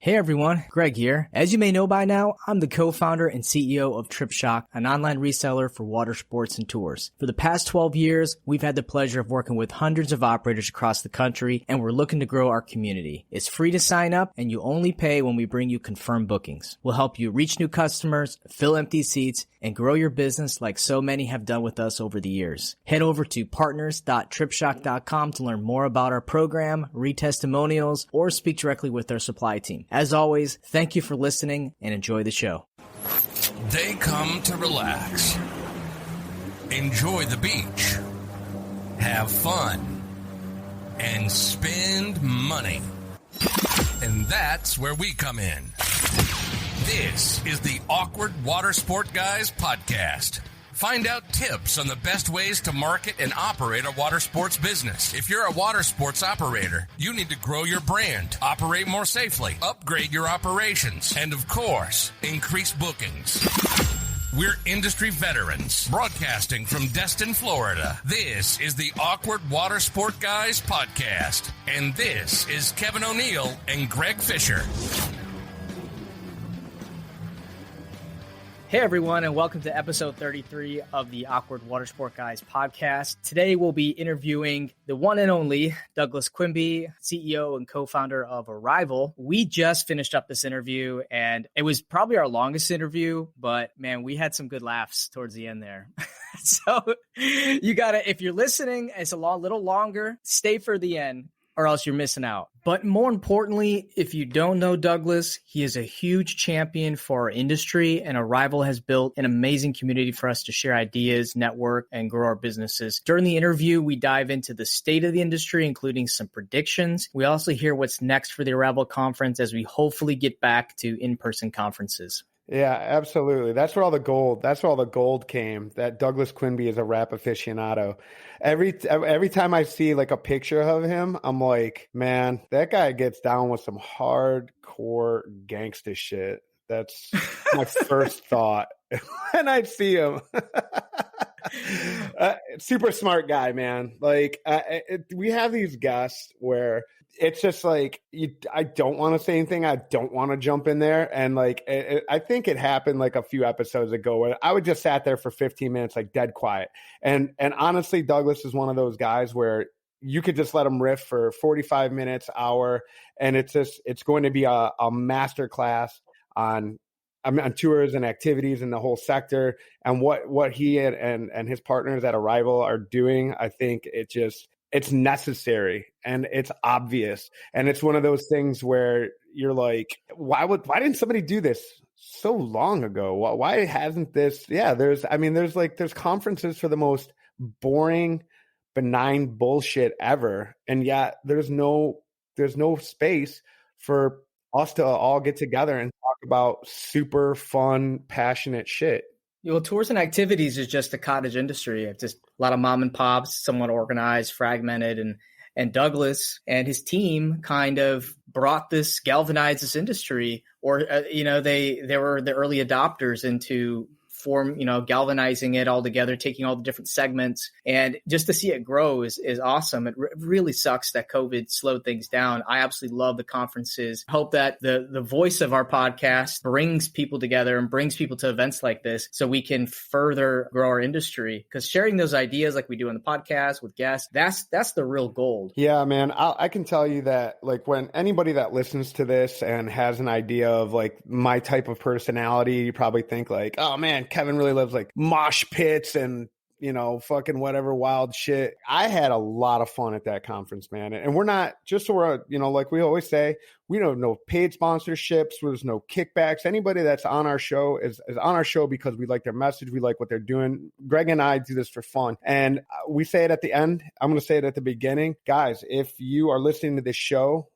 Hey everyone, Greg here. As you may know by now, I'm the co-founder and CEO of TripShock, an online reseller for water sports and tours. For the past 12 years, we've had the pleasure of working with hundreds of operators across the country, and we're looking to grow our community. It's free to sign up, and you only pay when we bring you confirmed bookings. We'll help you reach new customers, fill empty seats, and grow your business like so many have done with us over the years. Head over to partners.tripshock.com to learn more about our program, read testimonials, or speak directly with our supply team. As always, thank you for listening and enjoy the show. They come to relax, enjoy the beach, have fun, and spend money. And that's where we come in. This is the Awkward Watersport Guys podcast. Find out tips on the best ways to market and operate a water sports business. If you're a water sports operator, you need to grow your brand, operate more safely, upgrade your operations, and of course, increase bookings. We're industry veterans, broadcasting from Destin, Florida. This is the Awkward Watersport Guys podcast, and this is Kevin O'Neill and Greg Fisher. Hey everyone, and welcome to episode 33 of the Awkward Watersport Guys podcast. Today we'll be interviewing the one and only Douglas Quinby, CEO and co-founder of Arival. We just finished up this interview, and it was probably our longest interview, but man, we had some good laughs towards the end there. So you gotta, if you're listening, it's a little longer, stay for the end, or else you're missing out. But more importantly, if you don't know Douglas, he is a huge champion for our industry, and Arival has built an amazing community for us to share ideas, network, and grow our businesses. During the interview, we dive into the state of the industry, including some predictions. We also hear what's next for the Arival conference as we hopefully get back to in-person conferences. Yeah, absolutely. That's where all the gold came, that Douglas Quinby is a rap aficionado. Every time I see like a picture of him, I'm like, man, that guy gets down with some hardcore gangsta shit. That's my first thought when I see him. Super smart guy, man. Like we have these guests where it's just like, I don't want to say anything. I don't want to jump in there. And like, I think it happened like a few episodes ago where I would just sat there for 15 minutes, like dead quiet. And honestly, Douglas is one of those guys where you could just let him riff for 45 minutes, hour. And it's going to be a master class on tours and activities in the whole sector, and what he and his partners at Arival are doing. I think it's necessary and it's obvious. And it's one of those things where you're like, why didn't somebody do this so long ago? Why hasn't this? Yeah, there's conferences for the most boring, benign bullshit ever. And yet there's no space for us to all get together and talk about super fun, passionate shit. Well, tours and activities is just a cottage industry. It's just a lot of mom and pops, somewhat organized, fragmented, and Douglas and his team kind of galvanized this industry, or they were the early adopters into galvanizing it all together, taking all the different segments, and just to see it grow is awesome. It really sucks that COVID slowed things down. I absolutely love the conferences. Hope that the voice of our podcast brings people together and brings people to events like this so we can further grow our industry, because sharing those ideas like we do on the podcast with guests, that's the real gold. Yeah, man. I can tell you that, like, when anybody that listens to this and has an idea of like my type of personality, you probably think like, oh man, Kevin really loves like mosh pits and, fucking whatever wild shit. I had a lot of fun at that conference, man. And we're not, just so we're, like we always say, we don't know paid sponsorships. There's no kickbacks. Anybody that's on our show is on our show because we like their message. We like what they're doing. Greg and I do this for fun. And we say it at the end. I'm going to say it at the beginning. Guys, if you are listening to this show,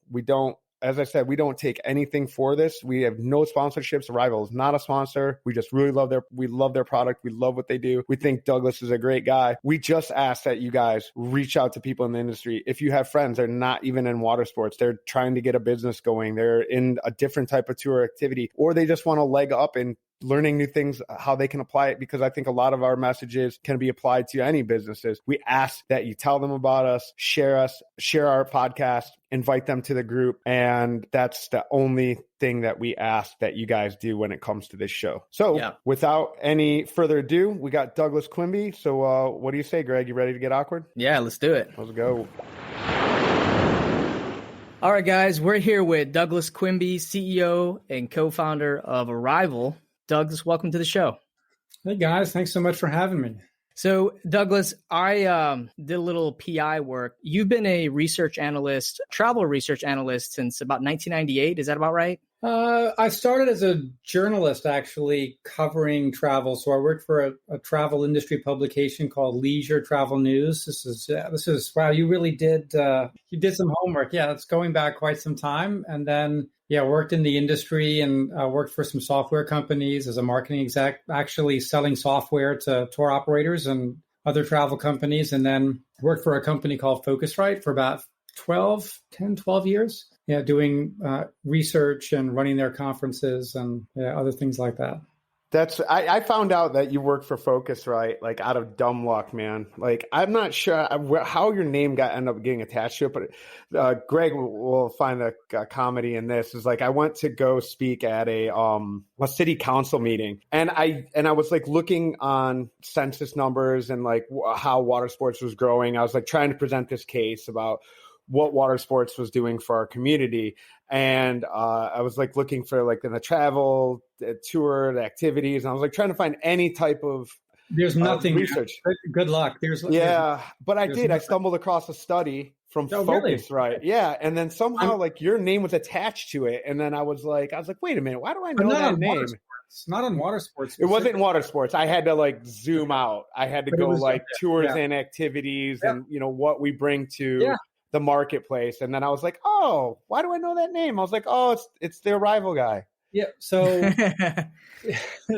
as I said, we don't take anything for this. We have no sponsorships. Arival is not a sponsor. We just really love their product. We love what they do. We think Douglas is a great guy. We just ask that you guys reach out to people in the industry. If you have friends, they're not even in water sports, they're trying to get a business going, they're in a different type of tour activity, or they just want to leg up and learning new things, how they can apply it, because I think a lot of our messages can be applied to any businesses. We ask that you tell them about us, share our podcast, invite them to the group. And that's the only thing that we ask that you guys do when it comes to this show. So without any further ado, we got Douglas Quinby. So what do you say, Greg? You ready to get awkward? Yeah, let's do it. Let's go. All right, guys, we're here with Douglas Quinby, CEO and co-founder of Arival. Douglas, welcome to the show. Hey, guys. Thanks so much for having me. So, Douglas, I did a little PI work. You've been a research analyst, travel research analyst since about 1998. Is that about right? I started as a journalist, actually, covering travel. So I worked for a travel industry publication called Leisure Travel News. This is wow, you really did, you did some homework. Yeah, it's going back quite some time. And then, worked in the industry and worked for some software companies as a marketing exec, actually selling software to tour operators and other travel companies. And then worked for a company called Focusrite for about 12 years. Yeah, doing research and running their conferences and other things like that. I found out that you work for Focusrite, like out of dumb luck, man. Like, I'm not sure how your name ended up getting attached to it, but Greg will find a comedy in this. Is like, I went to go speak at a city council meeting, and I was like looking on census numbers and like how water sports was growing. I was like trying to present this case about what water sports was doing for our community. And I was like looking for like in the travel, the tour, the activities. And I was like trying to find any type of nothing research. Good luck. But I did. I stumbled across a study from Focusrite. Really? Yeah. And then somehow like your name was attached to it. And then I was like, wait a minute, why do I know that name? It's not on water sports. It wasn't water sports. I had to like zoom out. I had to go like tours and activities and, what we bring to the marketplace. And then I was like, oh, why do I know that name? I was like, oh, it's the Arival guy. Yeah. So,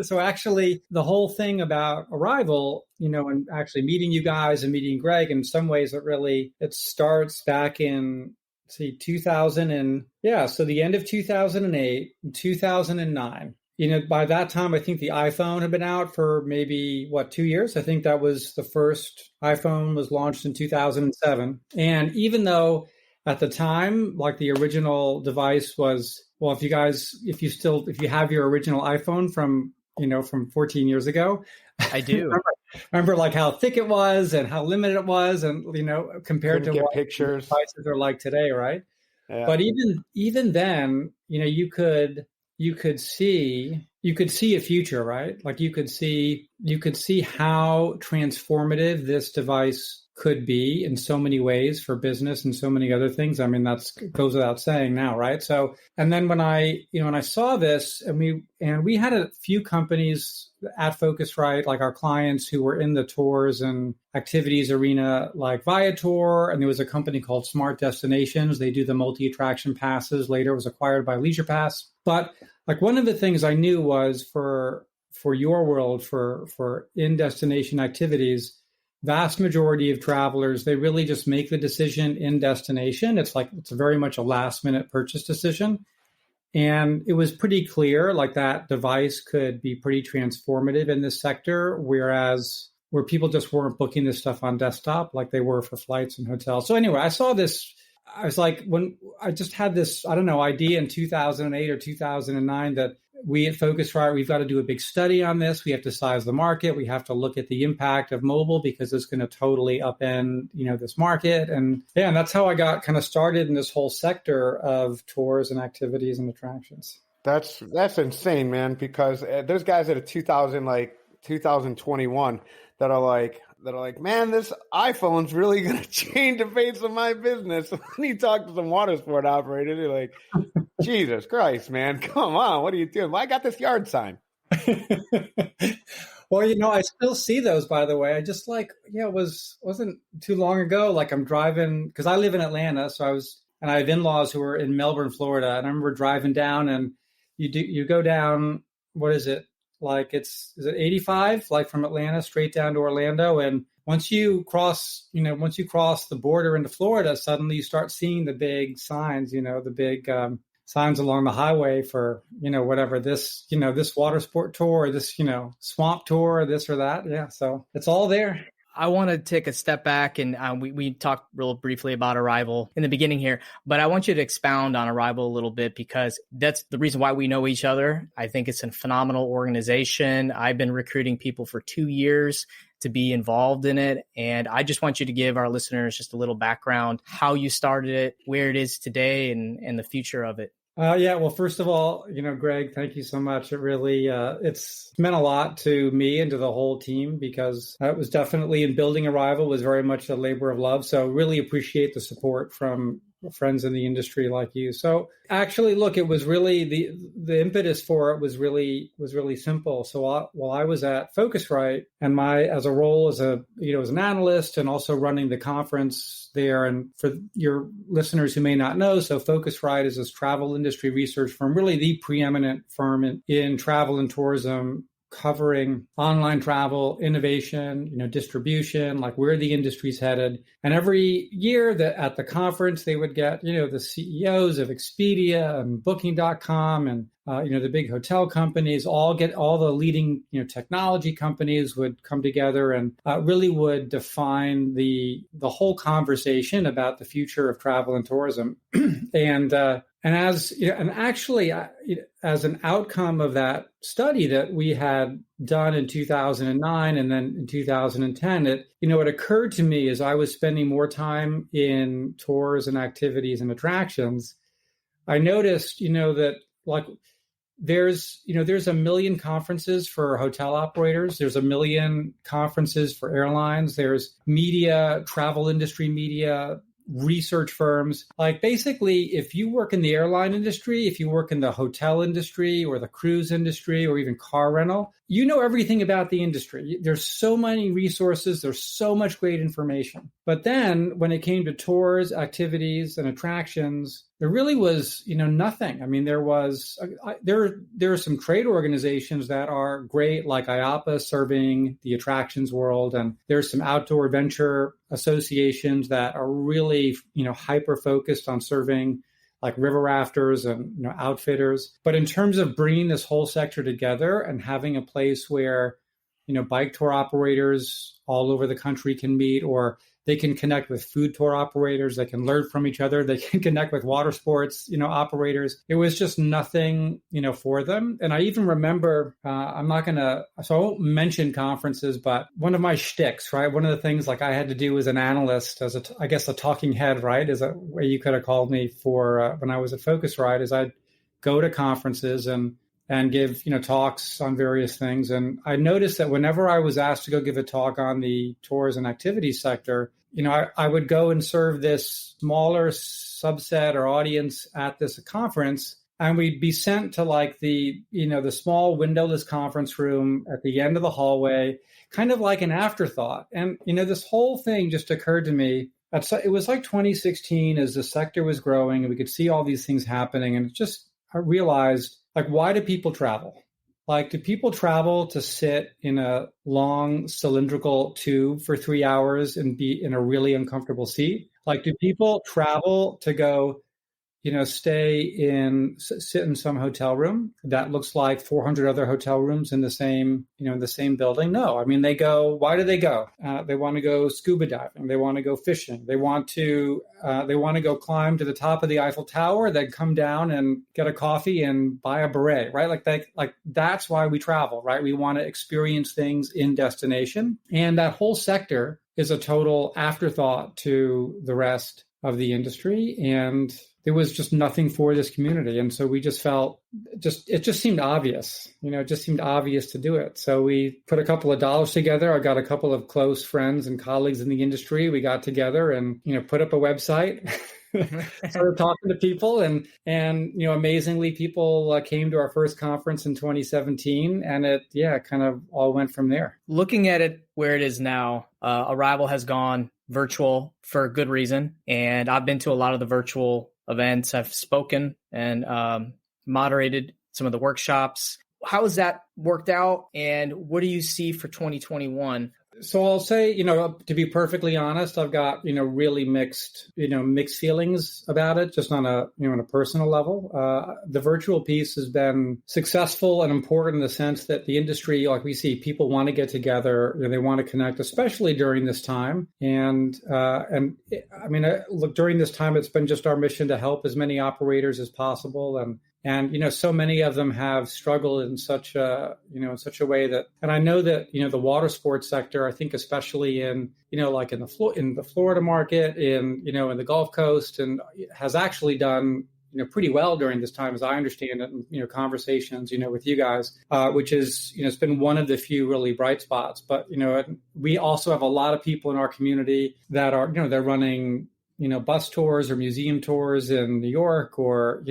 so actually the whole thing about Arival, and actually meeting you guys and meeting Greg, in some ways it starts back in 2000 and so the end of 2008, 2009. By that time, I think the iPhone had been out for maybe, 2 years? I think that was the first iPhone was launched in 2007. And even though at the time, like the original device was, if you have your original iPhone from 14 years ago. I do. remember like how thick it was and how limited it was and, compared to what pictures devices are like today, right? Yeah. But even then, you could see a future, right? Like you could see how transformative this device could be in so many ways for business and so many other things. I mean, that goes without saying now, right? So, and then when I saw this and we had a few companies at Focusrite, like our clients who were in the tours and activities arena, like Viator, and there was a company called Smart Destinations. They do the multi-attraction passes. Later it was acquired by Leisure Pass. But like one of the things I knew was for your world, for in-destination activities, vast majority of travelers, they really just make the decision in destination. It's very much a last minute purchase decision. And it was pretty clear like that device could be pretty transformative in this sector, where people just weren't booking this stuff on desktop like they were for flights and hotels. So anyway, I saw this. I was like, when I just had this, idea in 2008 or 2009 that we at Focusrite, we've got to do a big study on this. We have to size the market. We have to look at the impact of mobile because it's going to totally upend, this market. And that's how I got kind of started in this whole sector of tours and activities and attractions. That's insane, man, because there's guys at 2021 that are like, man, this iPhone's really going to change the face of my business. When you talk to some water sport operators, they're like, Jesus Christ, man, come on. What are you doing? Well, I got this yard sign. Well, I still see those, by the way. I just wasn't too long ago. Like I'm driving, because I live in Atlanta. And I have in-laws who are in Melbourne, Florida. And I remember driving down and you go down, what is it? Like is it 85, like from Atlanta straight down to Orlando. And once you cross the border into Florida, suddenly you start seeing the big signs, the big signs along the highway for, whatever this, this water sport tour, or this, swamp tour, or this or that. Yeah. So it's all there. I want to take a step back, and we talked real briefly about Arival in the beginning here, but I want you to expound on Arival a little bit, because that's the reason why we know each other. I think it's a phenomenal organization. I've been recruiting people for 2 years to be involved in it. And I just want you to give our listeners just a little background, how you started it, where it is today, and the future of it. Yeah. Well, first of all, Greg, thank you so much. It really, it's meant a lot to me and to the whole team, because it was definitely, in building Arival was very much a labor of love. So really appreciate the support from friends in the industry like you. So actually, look, it was really the impetus for it was really simple. So while I was at Focusrite, and as a role as as an analyst and also running the conference there, and for your listeners who may not know, so Focusrite is this travel industry research firm, really the preeminent firm in travel and tourism, covering online travel, innovation, distribution, like where the industry's headed. And every year at the conference, they would get, the CEOs of Expedia and Booking.com and, the big hotel companies, all the leading, technology companies would come together and really would define the whole conversation about the future of travel and tourism. As an outcome of that study that we had done in 2009 and then in 2010, it occurred to me as I was spending more time in tours and activities and attractions, I noticed, that like there's 1 million conferences for hotel operators. There's 1 million conferences for airlines. There's media, travel industry media, research firms. Like basically, if you work in the airline industry, if you work in the hotel industry or the cruise industry or even car rental, you know everything about the industry. There's so many resources. There's so much great information. But then when it came to tours, activities, and attractions, there really was, nothing. I mean, there are some trade organizations that are great, like IAPA serving the attractions world. And there's some outdoor adventure associations that are really, hyper focused on serving like river rafters and outfitters. But in terms of bringing this whole sector together and having a place where, bike tour operators all over the country can meet, or they can connect with food tour operators, they can learn from each other, they can connect with water sports, operators. It was just nothing, for them. And I even remember, I won't mention conferences, but one of my shticks, right? One of the things like I had to do as an analyst, as a talking head, right? Is a way you could have called me for when I was at Focusrite, is I'd go to conferences and give, talks on various things. And I noticed that whenever I was asked to go give a talk on the tours and activities sector, I would go and serve this smaller subset or audience at this conference, and we'd be sent to like the small windowless conference room at the end of the hallway, kind of like an afterthought. And, this whole thing just occurred to me. It was like 2016 as the sector was growing and we could see all these things happening. And I realized, like, why do people travel? Like, do people travel to sit in a long cylindrical tube for 3 hours and be in a really uncomfortable seat? Like, do people travel to go, sit in some hotel room that looks like 400 other hotel rooms in the same, in the same building? No. I mean, why do they go? They want to go scuba diving. They want to go fishing. They want to go climb to the top of the Eiffel Tower, then come down and get a coffee and buy a beret, right? Like that's why we travel, right? We want to experience things in destination. And that whole sector is a total afterthought to the rest of the industry. And there was just nothing for this community. And so we just felt it just seemed obvious, it just seemed obvious to do it. So we put a couple of dollars together. I got a couple of close friends and colleagues in the industry. We got together and, put up a website, started talking to people and amazingly people came to our first conference in 2017 and it kind of all went from there. Looking at it where it is now, Arival has gone virtual for a good reason. And I've been to a lot of the virtual events. I've spoken and moderated some of the workshops. How has that worked out? And what do you see for 2021? So I'll say, to be perfectly honest, I've got, really mixed feelings about it, just on a personal level. The virtual piece has been successful and important in the sense that the industry, like we see, people want to get together, they want to connect, especially during this time. Look, during this time, it's been just our mission to help as many operators as possible. And so many of them have struggled in such a way that, and I know that, the water sports sector, I think especially in, like in the Florida market, in the Gulf Coast, and has actually done, pretty well during this time, as I understand it, and, conversations, with you guys, which is, it's been one of the few really bright spots. But, we also have a lot of people in our community that are, they're running bus tours or museum tours in New York, or,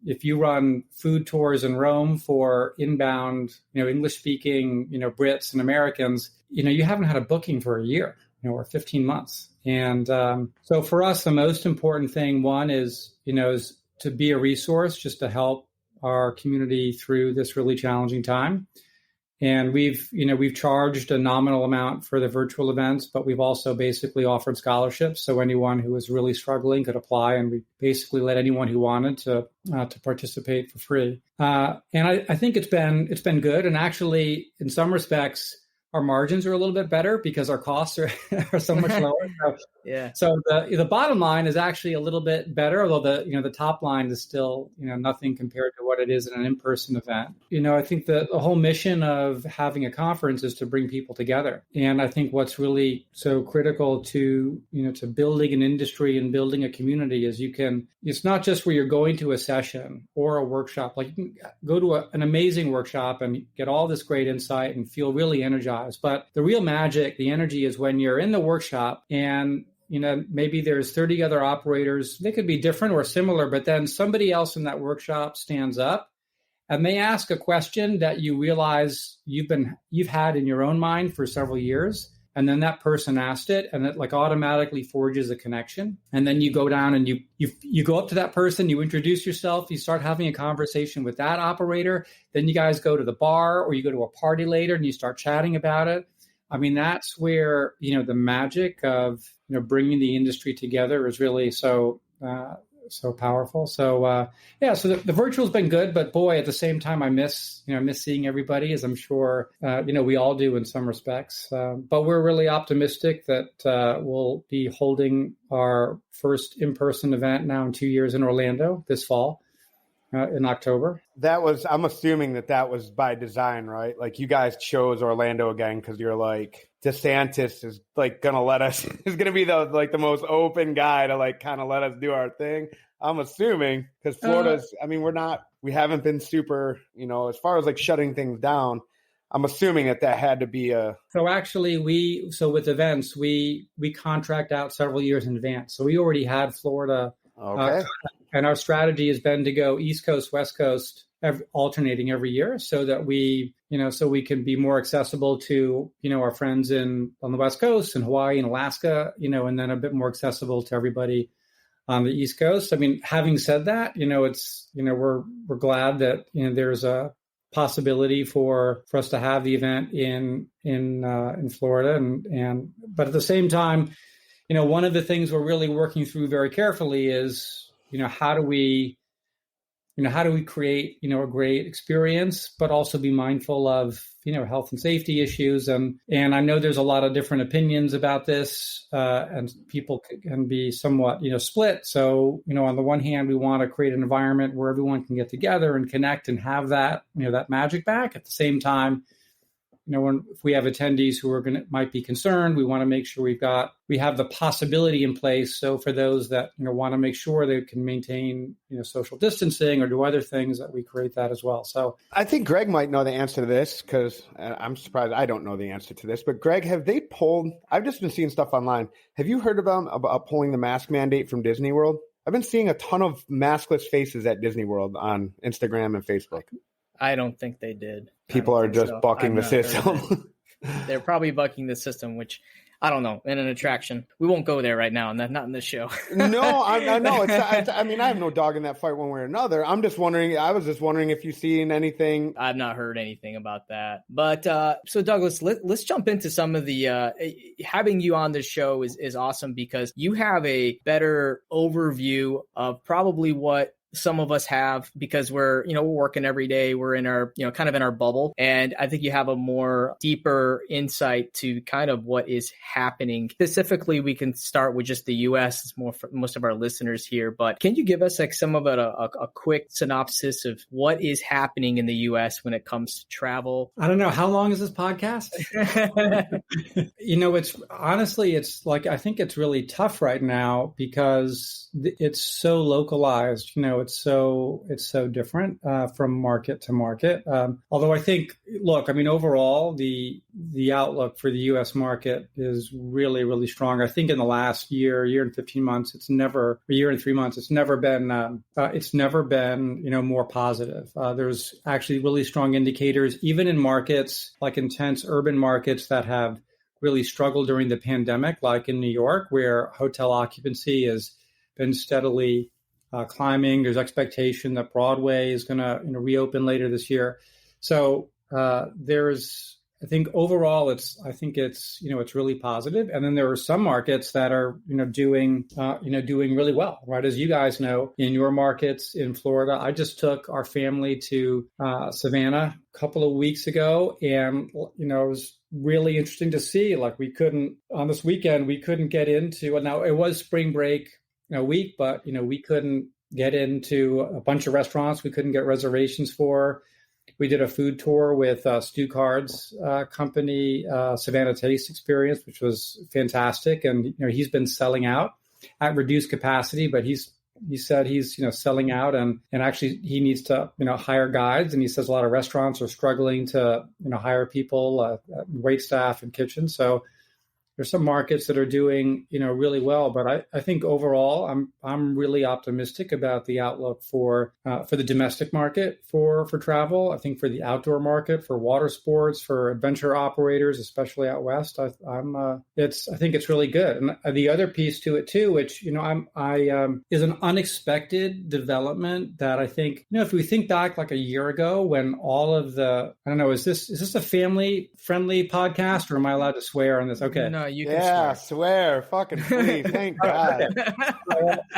if you run food tours in Rome for inbound, English speaking, Brits and Americans, you haven't had a booking for a year, or 15 months. And so for us, the most important thing, one is to be a resource just to help our community through this really challenging time. And we've charged a nominal amount for the virtual events, but we've also basically offered scholarships. So anyone who was really struggling could apply, and we basically let anyone who wanted to participate for free. And I think it's been good. And actually, in some respects, our margins are a little bit better because our costs are so much lower. So the bottom line is actually a little bit better, although the top line is still nothing compared to what it is in an in-person event. I think the whole mission of having a conference is to bring people together, and I think what's really so critical to to building an industry and building a community is it's not just where you're going to a session or a workshop. Like, you can go to an amazing workshop and get all this great insight and feel really energized. But the real magic, the energy, is when you're in the workshop and maybe there's 30 other operators. They could be different or similar, but then somebody else in that workshop stands up and they ask a question that you realize you've had in your own mind for several years. And then that person asked it, and it like automatically forges a connection. And then you go down and you go up to that person, you introduce yourself, you start having a conversation with that operator. Then you guys go to the bar or you go to a party later and you start chatting about it. I mean, that's where, the magic of, bringing the industry together is really so powerful. So, so the virtual's been good, but boy, at the same time, I miss seeing everybody, as I'm sure, we all do in some respects. But we're really optimistic that we'll be holding our first in-person event now in 2 years in Orlando this fall. In October. I'm assuming that was by design, right? Like, you guys chose Orlando again because you're like, DeSantis is like going to let us, is going to be the most open guy to like kind of let us do our thing. I'm assuming, because Florida's, we haven't been super, as far as like shutting things down. I'm assuming that had to be a. So actually with events, we contract out several years in advance. So we already had Florida. Okay. And our strategy has been to go East Coast, West Coast, alternating every year, so that we can be more accessible to, our friends on the West Coast and Hawaii and Alaska, and then a bit more accessible to everybody on the East Coast. I mean, having said that, we're glad that, there's a possibility for us to have the event in Florida, but at the same time, one of the things we're really working through very carefully is, how do we create, a great experience, but also be mindful of, health and safety issues. And I know there's a lot of different opinions about this, and people can be somewhat, split. So, on the one hand, we want to create an environment where everyone can get together and connect and have that, that magic back. At the same time, if we have attendees who might be concerned, we want to make sure we have the possibility in place. So for those that want to make sure they can maintain social distancing or do other things, that we create that as well. So I think Greg might know the answer to this, because I'm surprised I don't know the answer to this. But Greg, have they pulled? I've just been seeing stuff online. Have you heard about pulling the mask mandate from Disney World? I've been seeing a ton of maskless faces at Disney World on Instagram and Facebook. I don't think they did. People are just bucking the system. They're probably bucking the system, which I don't know, in an attraction. We won't go there right now, and not in this show. No, I know. I mean, I have no dog in that fight one way or another. I was just wondering if you've seen anything. I've not heard anything about that. But so Douglas, let's jump into some of the having you on this show is awesome because you have a better overview of probably what some of us have because we're working every day. We're in our, kind of in our bubble. And I think you have a more deeper insight to kind of what is happening. Specifically, we can start with just the US. It's more for most of our listeners here, but can you give us like some of a quick synopsis of what is happening in the US when it comes to travel? I don't know. How long is this podcast? It's like, I think it's really tough right now because it's so localized, it's so different from market to market. Although I think, overall, the outlook for the U.S. market is really, really strong. I think in the last year and 15 months, a year and 3 months, it's never been more positive. There's actually really strong indicators, even in markets like intense urban markets that have really struggled during the pandemic, like in New York, where hotel occupancy has been steadily climbing. There's expectation that Broadway is going to reopen later this year. So I think overall, it's really positive. And then there are some markets that are doing really well, right? As you guys know, in your markets in Florida, I just took our family to Savannah a couple of weeks ago, and it was really interesting to see. Like on this weekend, we couldn't get into. Now it was spring break week, but we couldn't get into a bunch of restaurants we couldn't get reservations for. We did a food tour with Stu Card's company, Savannah Taste Experience, which was fantastic. And he's been selling out at reduced capacity, but he said he's selling out, and actually he needs to hire guides. And he says a lot of restaurants are struggling to hire people, wait staff and kitchen. So there's some markets that are doing, really well, but I think overall, I'm really optimistic about the outlook for the domestic market for travel. I think for the outdoor market, for water sports, for adventure operators, especially out west, I think it's really good. And the other piece to it too, which is an unexpected development that I think if we think back like a year ago when all of the is this a family friendly podcast or am I allowed to swear on this? Okay. No, you can swear. Fucking please. Thank God.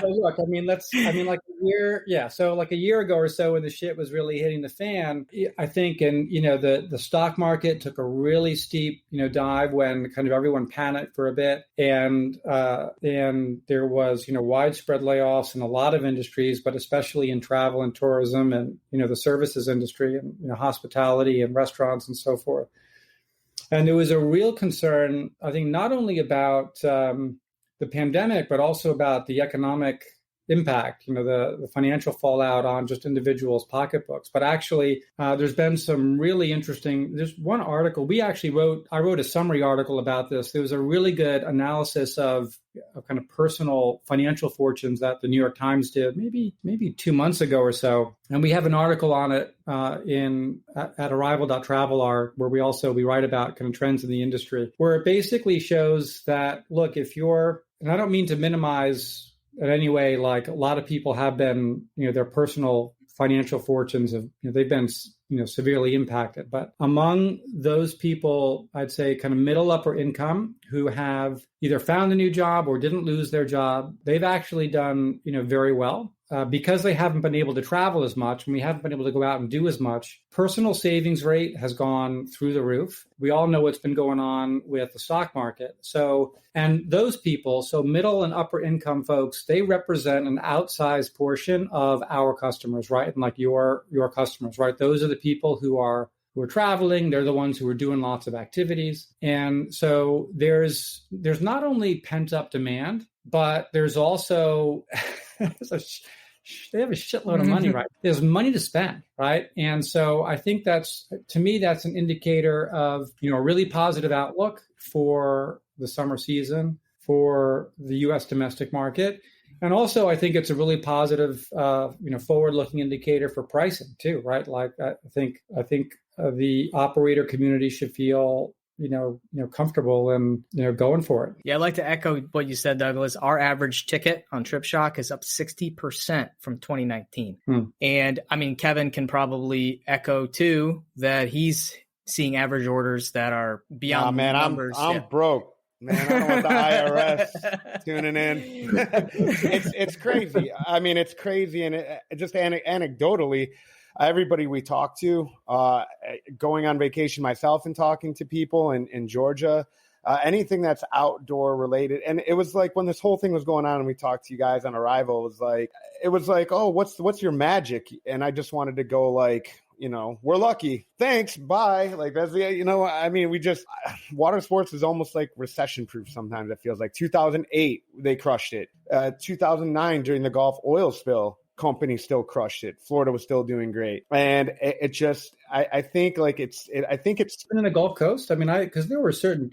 So look, like a year, so like a year ago or so when the shit was really hitting the fan, I think, and the stock market took a really steep dive when kind of everyone panicked for a bit, and there was widespread layoffs in a lot of industries, but especially in travel and tourism and the services industry and hospitality and restaurants and so forth. And there was a real concern, I think, not only about the pandemic, but also about the economic impact, the financial fallout on just individuals' pocketbooks. But actually, there's been some really interesting, there's one article I wrote a summary article about this. There was a really good analysis of kind of personal financial fortunes that the New York Times did maybe 2 months ago or so. And we have an article on it at arival.travel, where we write about kind of trends in the industry, where it basically shows that, look, and I don't mean to minimize in any way, like a lot of people have been, their personal financial fortunes they've been, severely impacted. But among those people, I'd say kind of middle upper income who have either found a new job or didn't lose their job, they've actually done, very well. Because they haven't been able to travel as much and we haven't been able to go out and do as much, personal savings rate has gone through the roof. We all know what's been going on with the stock market. And those people, so middle and upper income folks, they represent an outsized portion of our customers, right? And like your customers, right? Those are the people who are traveling. They're the ones who are doing lots of activities. And so there's not only pent up demand, but there's also they have a shitload of money, right? There's money to spend, right? And so I think that's an indicator of, a really positive outlook for the summer season for the U.S. domestic market. And also, I think it's a really positive, forward-looking indicator for pricing too, right? Like I think the operator community should feel comfortable and, going for it. Yeah, I'd like to echo what you said, Douglas. Our average ticket on TripShock is up 60% from 2019. And I mean, Kevin can probably echo too that he's seeing average orders that are beyond numbers. I'm broke. Man, I don't want the IRS tuning in. It's crazy. I mean, it's crazy. And just anecdotally, everybody we talk to, going on vacation myself and talking to people in Georgia, anything that's outdoor related. And it was like when this whole thing was going on and we talked to you guys on Arival, it was like, oh, what's your magic? And I just wanted to go like, we're lucky. Thanks. Bye. Like that's I mean, water sports is almost like recession proof. Sometimes it feels like 2008, they crushed it. 2009 during the Gulf oil spill, company still crushed it. Florida was still doing great. And I think like I think it's in the Gulf Coast. I mean, because there were certain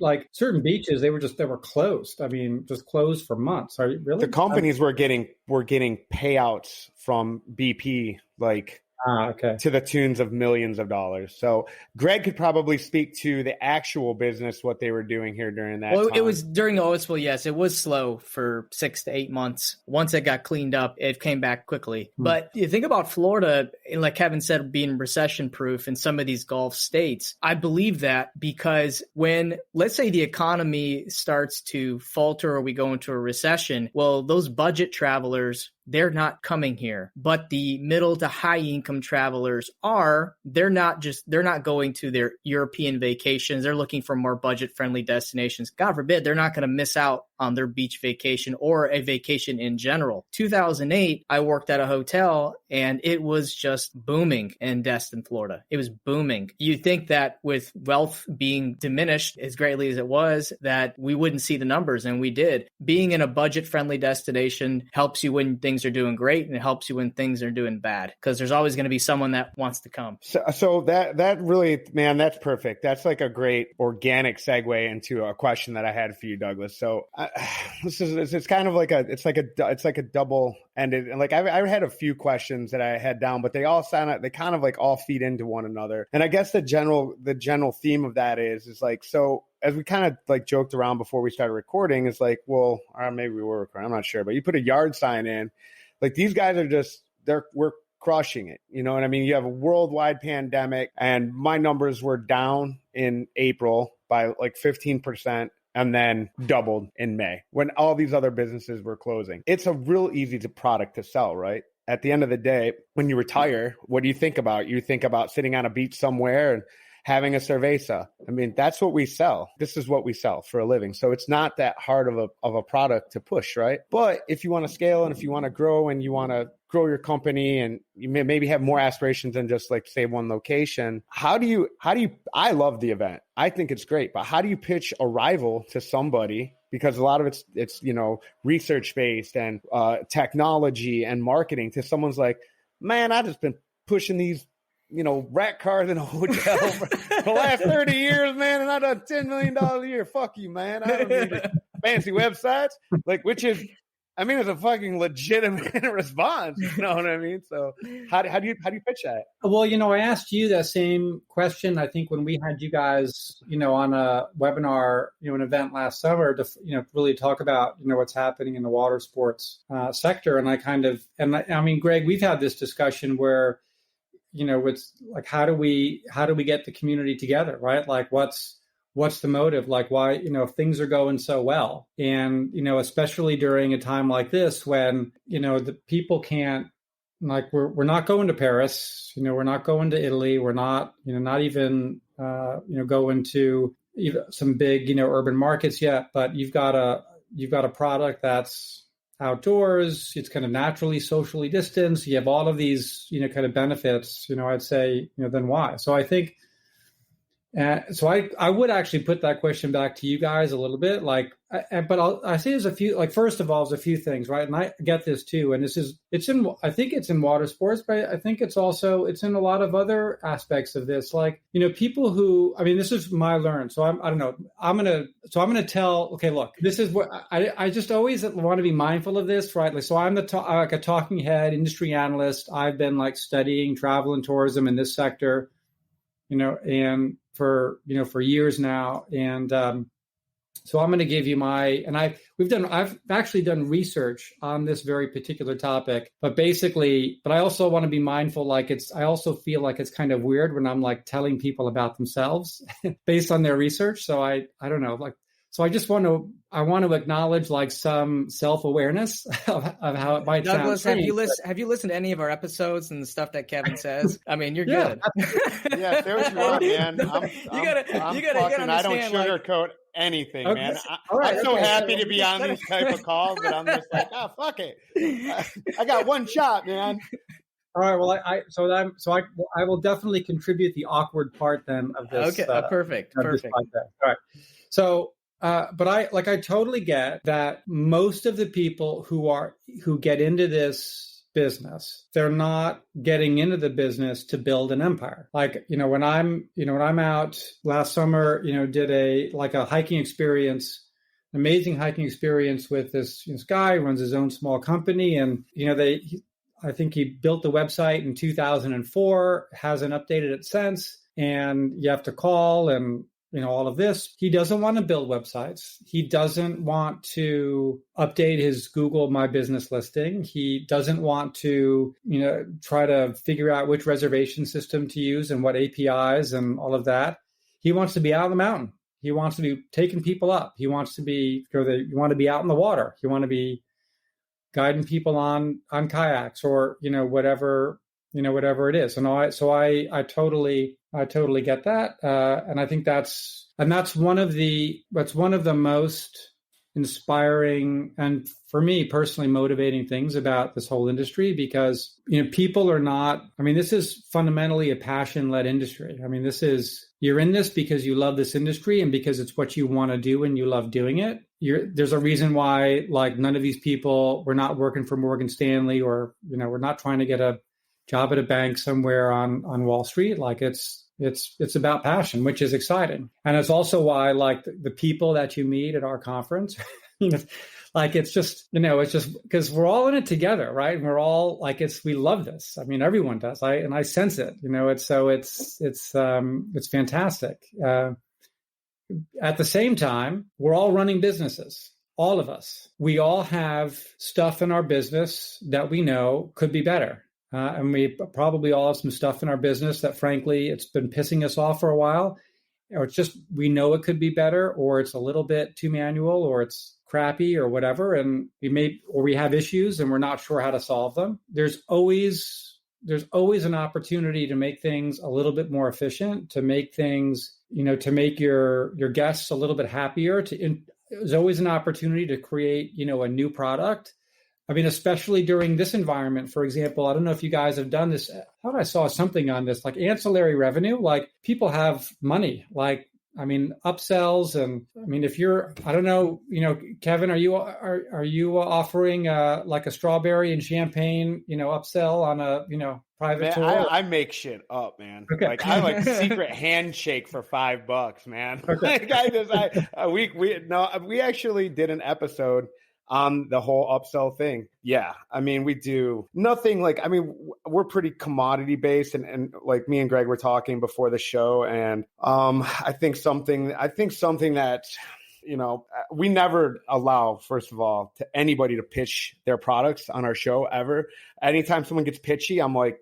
beaches, they were closed. I mean, just closed for months. Are you really? The companies were getting payouts from BP, like, okay, to the tunes of millions of dollars. So Greg could probably speak to the actual business, what they were doing here during that time. It was during the oil spill. Yes, it was slow for 6 to 8 months. Once it got cleaned up, it came back quickly. But you think about Florida, and like Kevin said, being recession proof in some of these Gulf states. I believe that because when, let's say the economy starts to falter or we go into a recession, well, those budget travelers, they're not coming here, but the middle to high income travelers they're not going to their European vacations. They're looking for more budget friendly destinations. God forbid, they're not going to miss out on their beach vacation or a vacation in general. 2008, I worked at a hotel and it was just booming in Destin, Florida. It was booming. You'd think that with wealth being diminished as greatly as it was, that we wouldn't see the numbers, and we did. Being in a budget friendly destination helps you when things are doing great, and it helps you when things are doing bad, because there's always going to be someone that wants to come. So that really, man, that's perfect. That's like a great organic segue into a question that I had for you, Douglas. So it's kind of like a double ended. And like I had a few questions that I had down, but they kind of like all feed into one another. And I guess the general theme of that is like, so as we kind of like joked around before we started recording, it's like, well, or maybe we were recording, I'm not sure, but you put a yard sign in, like these guys are we're crushing it. You know what I mean? You have a worldwide pandemic, and my numbers were down in April by like 15%. And then doubled in May when all these other businesses were closing. It's a real easy product to sell, right? At the end of the day, when you retire, what do you think about? You think about sitting on a beach somewhere and having a cerveza. I mean, that's what we sell. This is what we sell for a living. So it's not that hard of a product to push, right? But if you want to scale and if you want to grow and you want to grow your company and you maybe have more aspirations than just like say one location, how do you, I love the event. I think it's great, but how do you pitch Arival to somebody? Because a lot of it's research based and technology and marketing to someone's like, man, I just been pushing these rat cars in a hotel for the last 30 years, man, and I done $10 million a year. Fuck you, man. I don't need fancy websites. Like, which is, I mean, it's a fucking legitimate response. You know what I mean? So how do you pitch that? Well, I asked you that same question, I think, when we had you guys, on a webinar, an event last summer to, really talk about, what's happening in the water sports sector. And I mean, Greg, we've had this discussion where, it's like, how do we get the community together, right? Like, what's the motive? Like, why, if things are going so well, and, especially during a time like this when, the people can't, like, we're not going to Paris, we're not going to Italy. We're not, not even, going to some big, urban markets yet, but you've got a product that's outdoors, it's kind of naturally socially distanced, you have all of these kind of benefits, I'd say, then why? So I think so I would actually put that question back to you guys a little bit, like, but I say there's a few, like, first of all, there's a few things, right? And I get this too, and I think it's in water sports, but I think it's in a lot of other aspects of this, like, people who, I mean, this is my learn. So I don't know, I'm going to tell, okay, look, this is what I just always want to be mindful of this, right? Like, so I'm like a talking head industry analyst. I've been like studying travel and tourism in this sector and for years now. And so I'm going to give you I've actually done research on this very particular topic, but I also want to be mindful, I also feel like it's kind of weird when I'm like telling people about themselves based on their research. So I don't know, so I want to acknowledge like some self-awareness of how it might Douglas, sound. have you listened to any of our episodes and the stuff that Kevin says? I mean, you're good. Yeah, there's one, man. I don't sugarcoat anything, okay, man. I'm so happy to be on these type of calls that I'm just like, oh, fuck it. I got one shot, man. All right. Well, I will definitely contribute the awkward part then of this. Okay. Perfect. All right. So, but I totally get that most of the people who get into this business, they're not getting into the business to build an empire. When I'm out last summer, did a hiking experience, amazing hiking experience with this guy who runs his own small company. And, I think he built the website in 2004, hasn't updated it since. And you have to call and, all of this. He doesn't want to build websites. He doesn't want to update his Google My Business listing. He doesn't want to, try to figure out which reservation system to use and what APIs and all of that. He wants to be out on the mountain. He wants to be taking people up. He wants to be, you want to be out in the water. You want to be guiding people on kayaks or, whatever it is. And I totally get that. And I think that's one of the most inspiring and, for me personally, motivating things about this whole industry, because, people are not, this is fundamentally a passion-led industry. You're in this because you love this industry and because it's what you want to do and you love doing it. There's a reason why, none of these people, we're not working for Morgan Stanley or, we're not trying to get a job at a bank somewhere on Wall Street. It's about passion, which is exciting. And it's also why, the people that you meet at our conference, it's just because we're all in it together, right? And we're all we love this. Everyone does. I sense it, it's fantastic. At the same time, we're all running businesses. All of us. We all have stuff in our business that we know could be better. And we probably all have some stuff in our business that, frankly, it's been pissing us off for a while, or it's just, we know it could be better, or it's a little bit too manual, or it's crappy or whatever. And we have issues and we're not sure how to solve them. There's always an opportunity to make things a little bit more efficient, to make things, to make your guests a little bit happier. There's always an opportunity to create, a new product. Especially during this environment, for example, I don't know if you guys have done this. I thought I saw something on this, ancillary revenue, people have money, upsells. And if you're, I don't know, Kevin, are you offering a strawberry and champagne, upsell on a, private tour? I make shit up, man. Okay. I secret handshake for $5, man. Okay. We actually did an episode on the whole upsell thing. Yeah. we do nothing we're pretty commodity based and me and Greg were talking before the show. And I think something that, we never allow, first of all, to anybody to pitch their products on our show ever. Anytime someone gets pitchy, I'm like,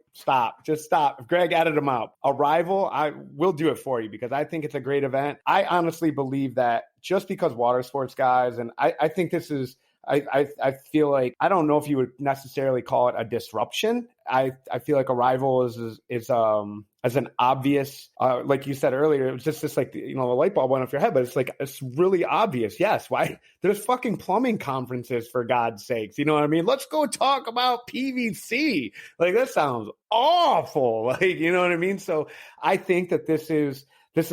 just stop. Greg, edit them out. Arrival, I will do it for you because I think it's a great event. I honestly believe that just because Watersports Guys, and I think this is, I feel like, I don't know if you would necessarily call it a disruption. I feel like Arival is as an obvious, like you said earlier, it was just a light bulb went off your head, but it's really obvious. Yes. Why? There's fucking plumbing conferences, for God's sakes. You know what I mean? Let's go talk about PVC. That sounds awful. You know what I mean? So I think that this is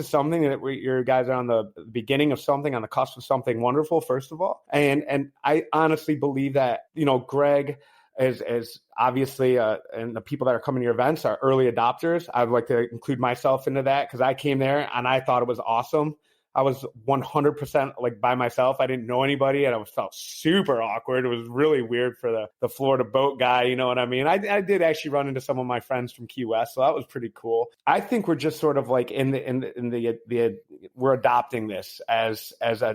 something that your guys are on the beginning of something, on the cusp of something wonderful, first of all. And I honestly believe that, Greg is obviously, and the people that are coming to your events are early adopters. I'd like to include myself into that because I came there and I thought it was awesome. I was 100% like by myself. I didn't know anybody, and I felt super awkward. It was really weird for the Florida boat guy. You know what I mean? I did actually run into some of my friends from Key West, so that was pretty cool. I think we're just sort of like we're adopting this as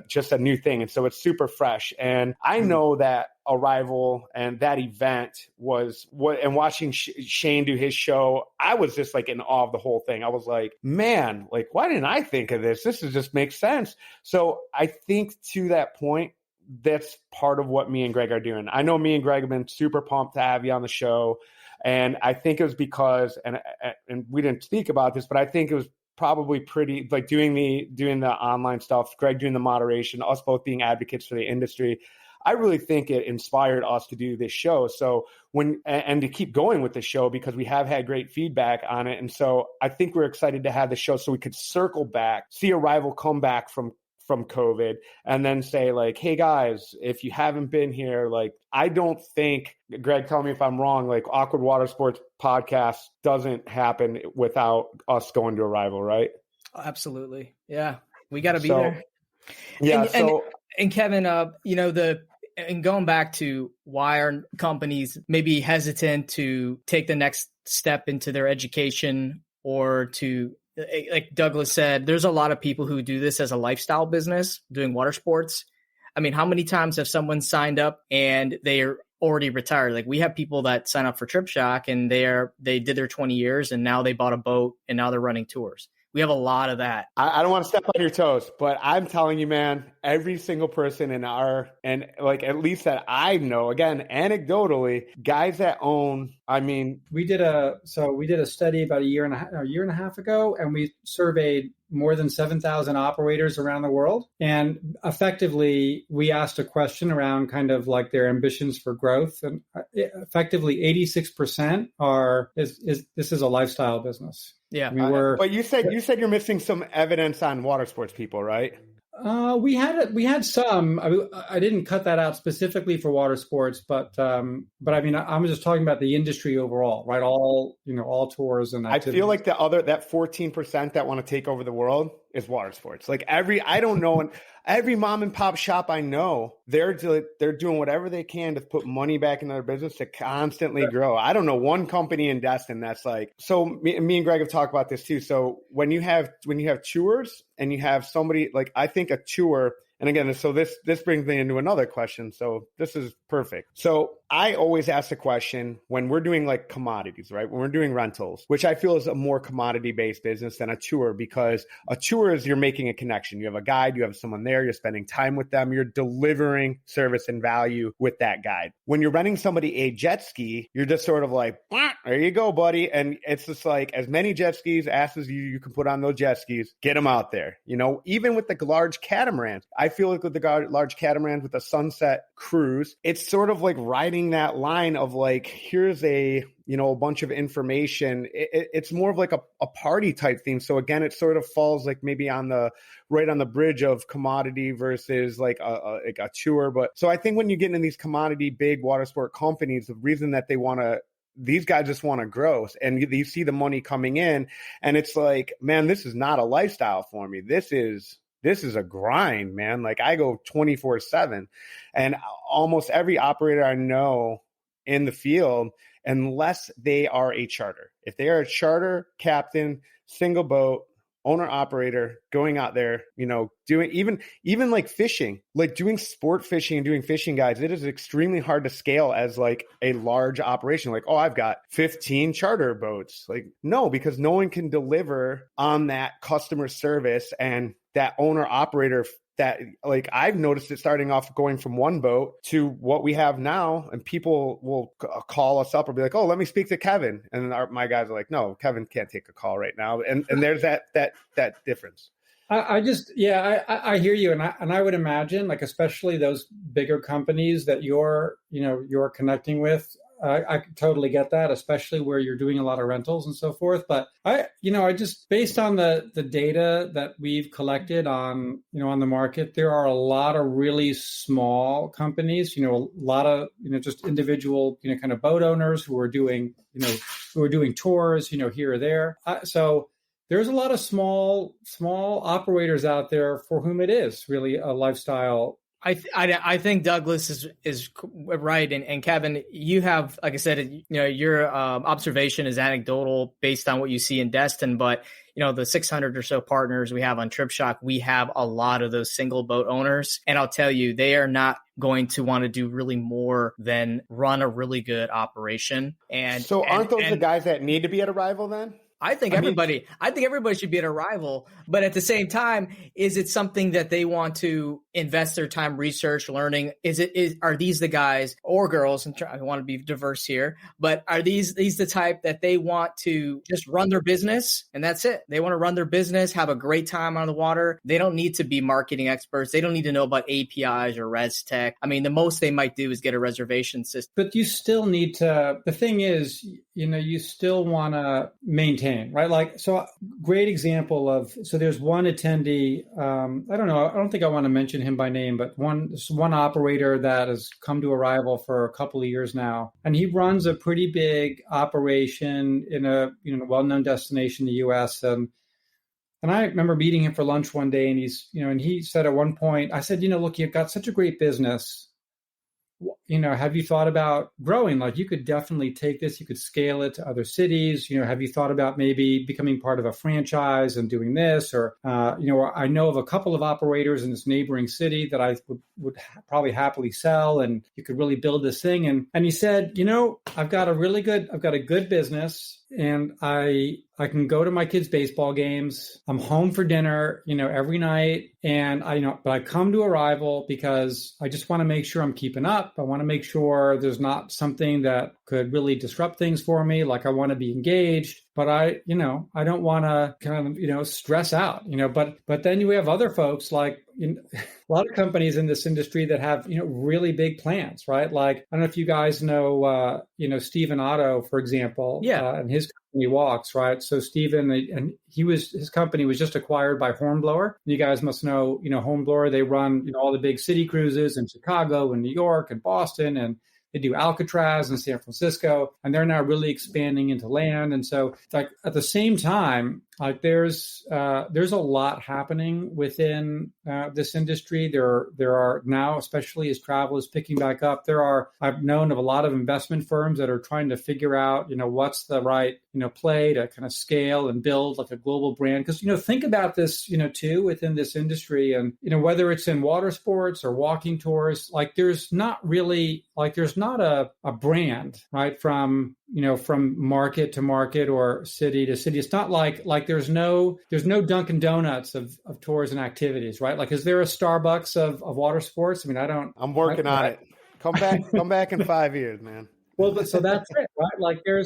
just a new thing, and so it's super fresh. And I know that Arival and that event was and watching Shane do his show, I was just like in awe of the whole thing. I was like, man, like, why didn't I think of this? This just makes sense. So I think to that point, that's part of what me and Greg are doing. I know me and Greg have been super pumped to have you on the show. And I think it was because, and we didn't speak about this, but I think it was probably pretty like doing the online stuff, Greg doing the moderation, us both being advocates for the industry. I really think it inspired us to do this show. So and to keep going with the show because we have had great feedback on it. And so I think we're excited to have the show so we could circle back, see Arival come back from COVID and then say like, hey guys, if you haven't been here, like, I don't think, Greg, tell me if I'm wrong, like Awkward Watersports podcast doesn't happen without us going to Arival, right? Absolutely. Yeah. We got to be there. Yeah. And Kevin, and going back to why are companies maybe hesitant to take the next step into their education or to, like Douglas said, there's a lot of people who do this as a lifestyle business, doing water sports. I mean, how many times have someone signed up and they're already retired? Like we have people that sign up for Trip Shock and they did their 20 years and now they bought a boat and now they're running tours. We have a lot of that. I don't want to step on your toes, but I'm telling you, man, every single person and like at least that I know, again, anecdotally, guys that own, I mean, we did a study about a year and a half ago, and we surveyed more than 7,000 operators around the world. And effectively, we asked a question around kind of like their ambitions for growth. And effectively, 86% this is a lifestyle business. Yeah. But you said you're missing some evidence on water sports people, right? We had some. I didn't cut that out specifically for water sports, but I mean, I'm just talking about the industry overall, right? All tours and activities. I feel like that 14% that want to take over the world is water sports. Like I don't know, every mom and pop shop I know, they're doing whatever they can to put money back into their business to constantly grow. I don't know one company in Destin that's like, so me and Greg have talked about this too. So when you have tours and you have somebody like, I think a tour, and again, so this brings me into another question. So this is perfect. So I always ask the question when we're doing like commodities, right? When we're doing rentals, which I feel is a more commodity-based business than a tour, because a tour is you're making a connection. You have a guide, you have someone there, you're spending time with them, you're delivering service and value with that guide. When you're renting somebody a jet ski, you're just sort of like, there you go, buddy. And it's just like as many jet skis as you can put on those jet skis, get them out there. You know, even with the large catamarans, I feel like with the large catamarans with the sunset cruise, it's sort of like riding that line of like, here's a bunch of information. It's more of like a party type theme. So again, it sort of falls like maybe right on the bridge of commodity versus like a tour. But so I think when you get into these commodity big water sport companies, the reason that these guys just want to grow, and you see the money coming in and it's like, man, this is not a lifestyle for me. This is a grind, man. Like I go 24/7, and almost every operator I know in the field, unless they are a charter, if they are a charter captain, single boat, owner operator, going out there, doing even like fishing, like doing sport fishing and doing fishing guides, it is extremely hard to scale as like a large operation. Like, oh, I've got 15 charter boats. Like, no, because no one can deliver on that customer service and that owner operator that, like, I've noticed it starting off going from one boat to what we have now, and people will call us up or be like, oh, let me speak to Kevin. And my guys are like, no, Kevin can't take a call right now. And there's that difference. I hear you. And I would imagine, like, especially those bigger companies that you're connecting with, I totally get that, especially where you're doing a lot of rentals and so forth. But I just, based on the data that we've collected on the market, there are a lot of really small companies, a lot of, just individual, kind of boat owners who are doing tours, here or there. So there's a lot of small operators out there for whom it is really a lifestyle. I think Douglas is right, and Kevin, you have, like I said, your observation is anecdotal based on what you see in Destin, but the 600 or so partners we have on TripShock, we have a lot of those single boat owners, and I'll tell you, they are not going to want to do really more than run a really good operation. And so, aren't those the guys that need to be at Arival then? I think everybody should be at Arival, but at the same time, is it something that they want to invest their time research, learning? Are these the guys or girls? And I want to be diverse here, but are these the type that they want to just run their business and that's it? They want to run their business, have a great time on the water. They don't need to be marketing experts. They don't need to know about APIs or res tech. I mean, the most they might do is get a reservation system. But you still need to. The thing is, you still want to maintain. Right? Like, so great example of, so there's one attendee, I don't think I want to mention him by name, but one operator that has come to Arival for a couple of years now. And he runs a pretty big operation in a, well-known destination in the US. And I remember meeting him for lunch one day, and he said at one point, I said, look, you've got such a great business. Have you thought about growing? Like, you could definitely take this, you could scale it to other cities. Have you thought about maybe becoming part of a franchise and doing this? Or, I know of a couple of operators in this neighboring city that I would probably happily sell, and you could really build this thing. And he said, I've got a good business, and I can go to my kids' baseball games. I'm home for dinner, every night. And but I come to Arival because I just want to make sure I'm keeping up. I want to make sure there's not something that could really disrupt things for me. Like, I want to be engaged, but I don't want to kind of, stress out, but then you have other folks like, a lot of companies in this industry that have, really big plans, right? Like, I don't know if you guys know, Stephen Otto, for example, and his company Walks, right? So Stephen, and his company was just acquired by Hornblower. You guys must know, Hornblower, they run, all the big city cruises in Chicago and New York and Boston, and they do Alcatraz and San Francisco, and they're now really expanding into land. And so, like, at the same time, like, there's a lot happening within this industry. There are now, especially as travel is picking back up, I've known of a lot of investment firms that are trying to figure out, what's the right, play to kind of scale and build like a global brand. Because, think about this, too, within this industry, and, whether it's in water sports or walking tours, like, there's not a brand, right, from market to market or city to city. It's not like there's no Dunkin' Donuts of tours and activities, right? Like, is there a Starbucks of water sports? I mean, I'm working on it. Come back in 5 years, man. Well, so that's it, right? Like, there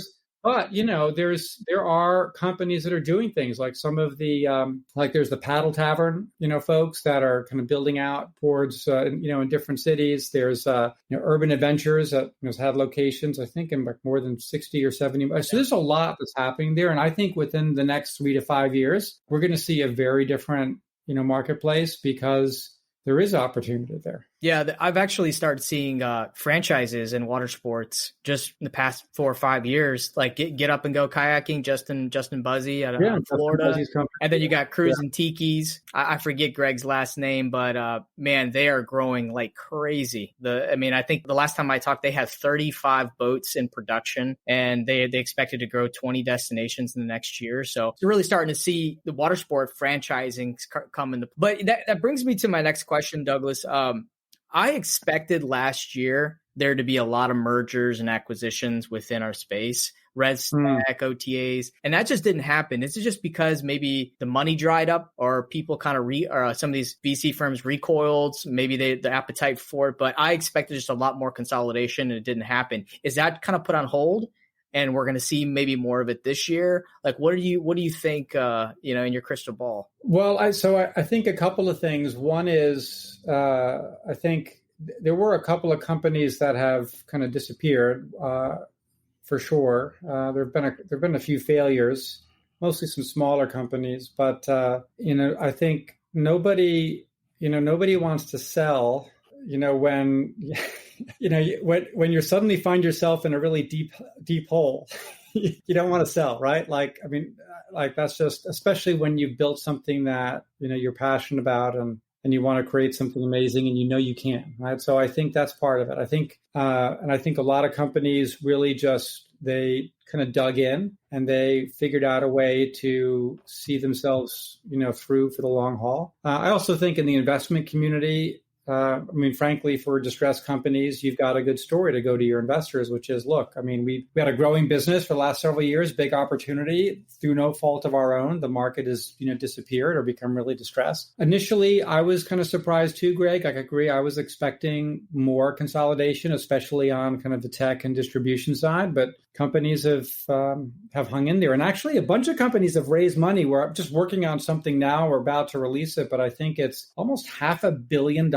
are companies that are doing things like some of the, like, there's the Paddle Tavern, folks that are kind of building out towards, in different cities. There's, Urban Adventures that has had locations, I think, in like more than 60 or 70. So there's a lot that's happening there. And I think within the next 3 to 5 years, we're going to see a very different, marketplace, because there is opportunity there. Yeah, I've actually started seeing franchises in water sports just in the past 4 or 5 years, like Get Up and Go Kayaking, Justin Buzzy out of Florida. And then you got Cruise and Tiki's. I forget Greg's last name, but man, they are growing like crazy. I think the last time I talked, they had 35 boats in production, and they expected to grow 20 destinations in the next year. So you're really starting to see the water sport franchising come into. But that brings me to my next question, Douglas. I expected last year there to be a lot of mergers and acquisitions within our space, res tech, OTAs, and that just didn't happen. Is it just because maybe the money dried up, or people kind of or some of these VC firms recoiled? Maybe the appetite for it, but I expected just a lot more consolidation, and it didn't happen. Is that kind of put on hold, and we're going to see maybe more of it this year? Like, what do you think, in your crystal ball? Well, I think a couple of things. One is, I think there were a couple of companies that have kind of disappeared, for sure. There've been a few failures, mostly some smaller companies, but I think nobody wants to sell, when when you suddenly find yourself in a really deep hole. You don't want to sell, right? Like, Like that's just, especially when you've built something that, you're passionate about and you want to create something amazing and you can, right? So I think that's part of it. I think, and I think a lot of companies really they kind of dug in and they figured out a way to see themselves, through for the long haul. I also think in the investment community, frankly, for distressed companies, you've got a good story to go to your investors, which is, look, we had a growing business for the last several years, big opportunity through no fault of our own. The market has, disappeared or become really distressed. Initially, I was kind of surprised too, Greg. I agree. I was expecting more consolidation, especially on kind of the tech and distribution side, but companies have hung in there. And actually, a bunch of companies have raised money. We're just working on something now. We're about to release it, but I think it's almost $500 million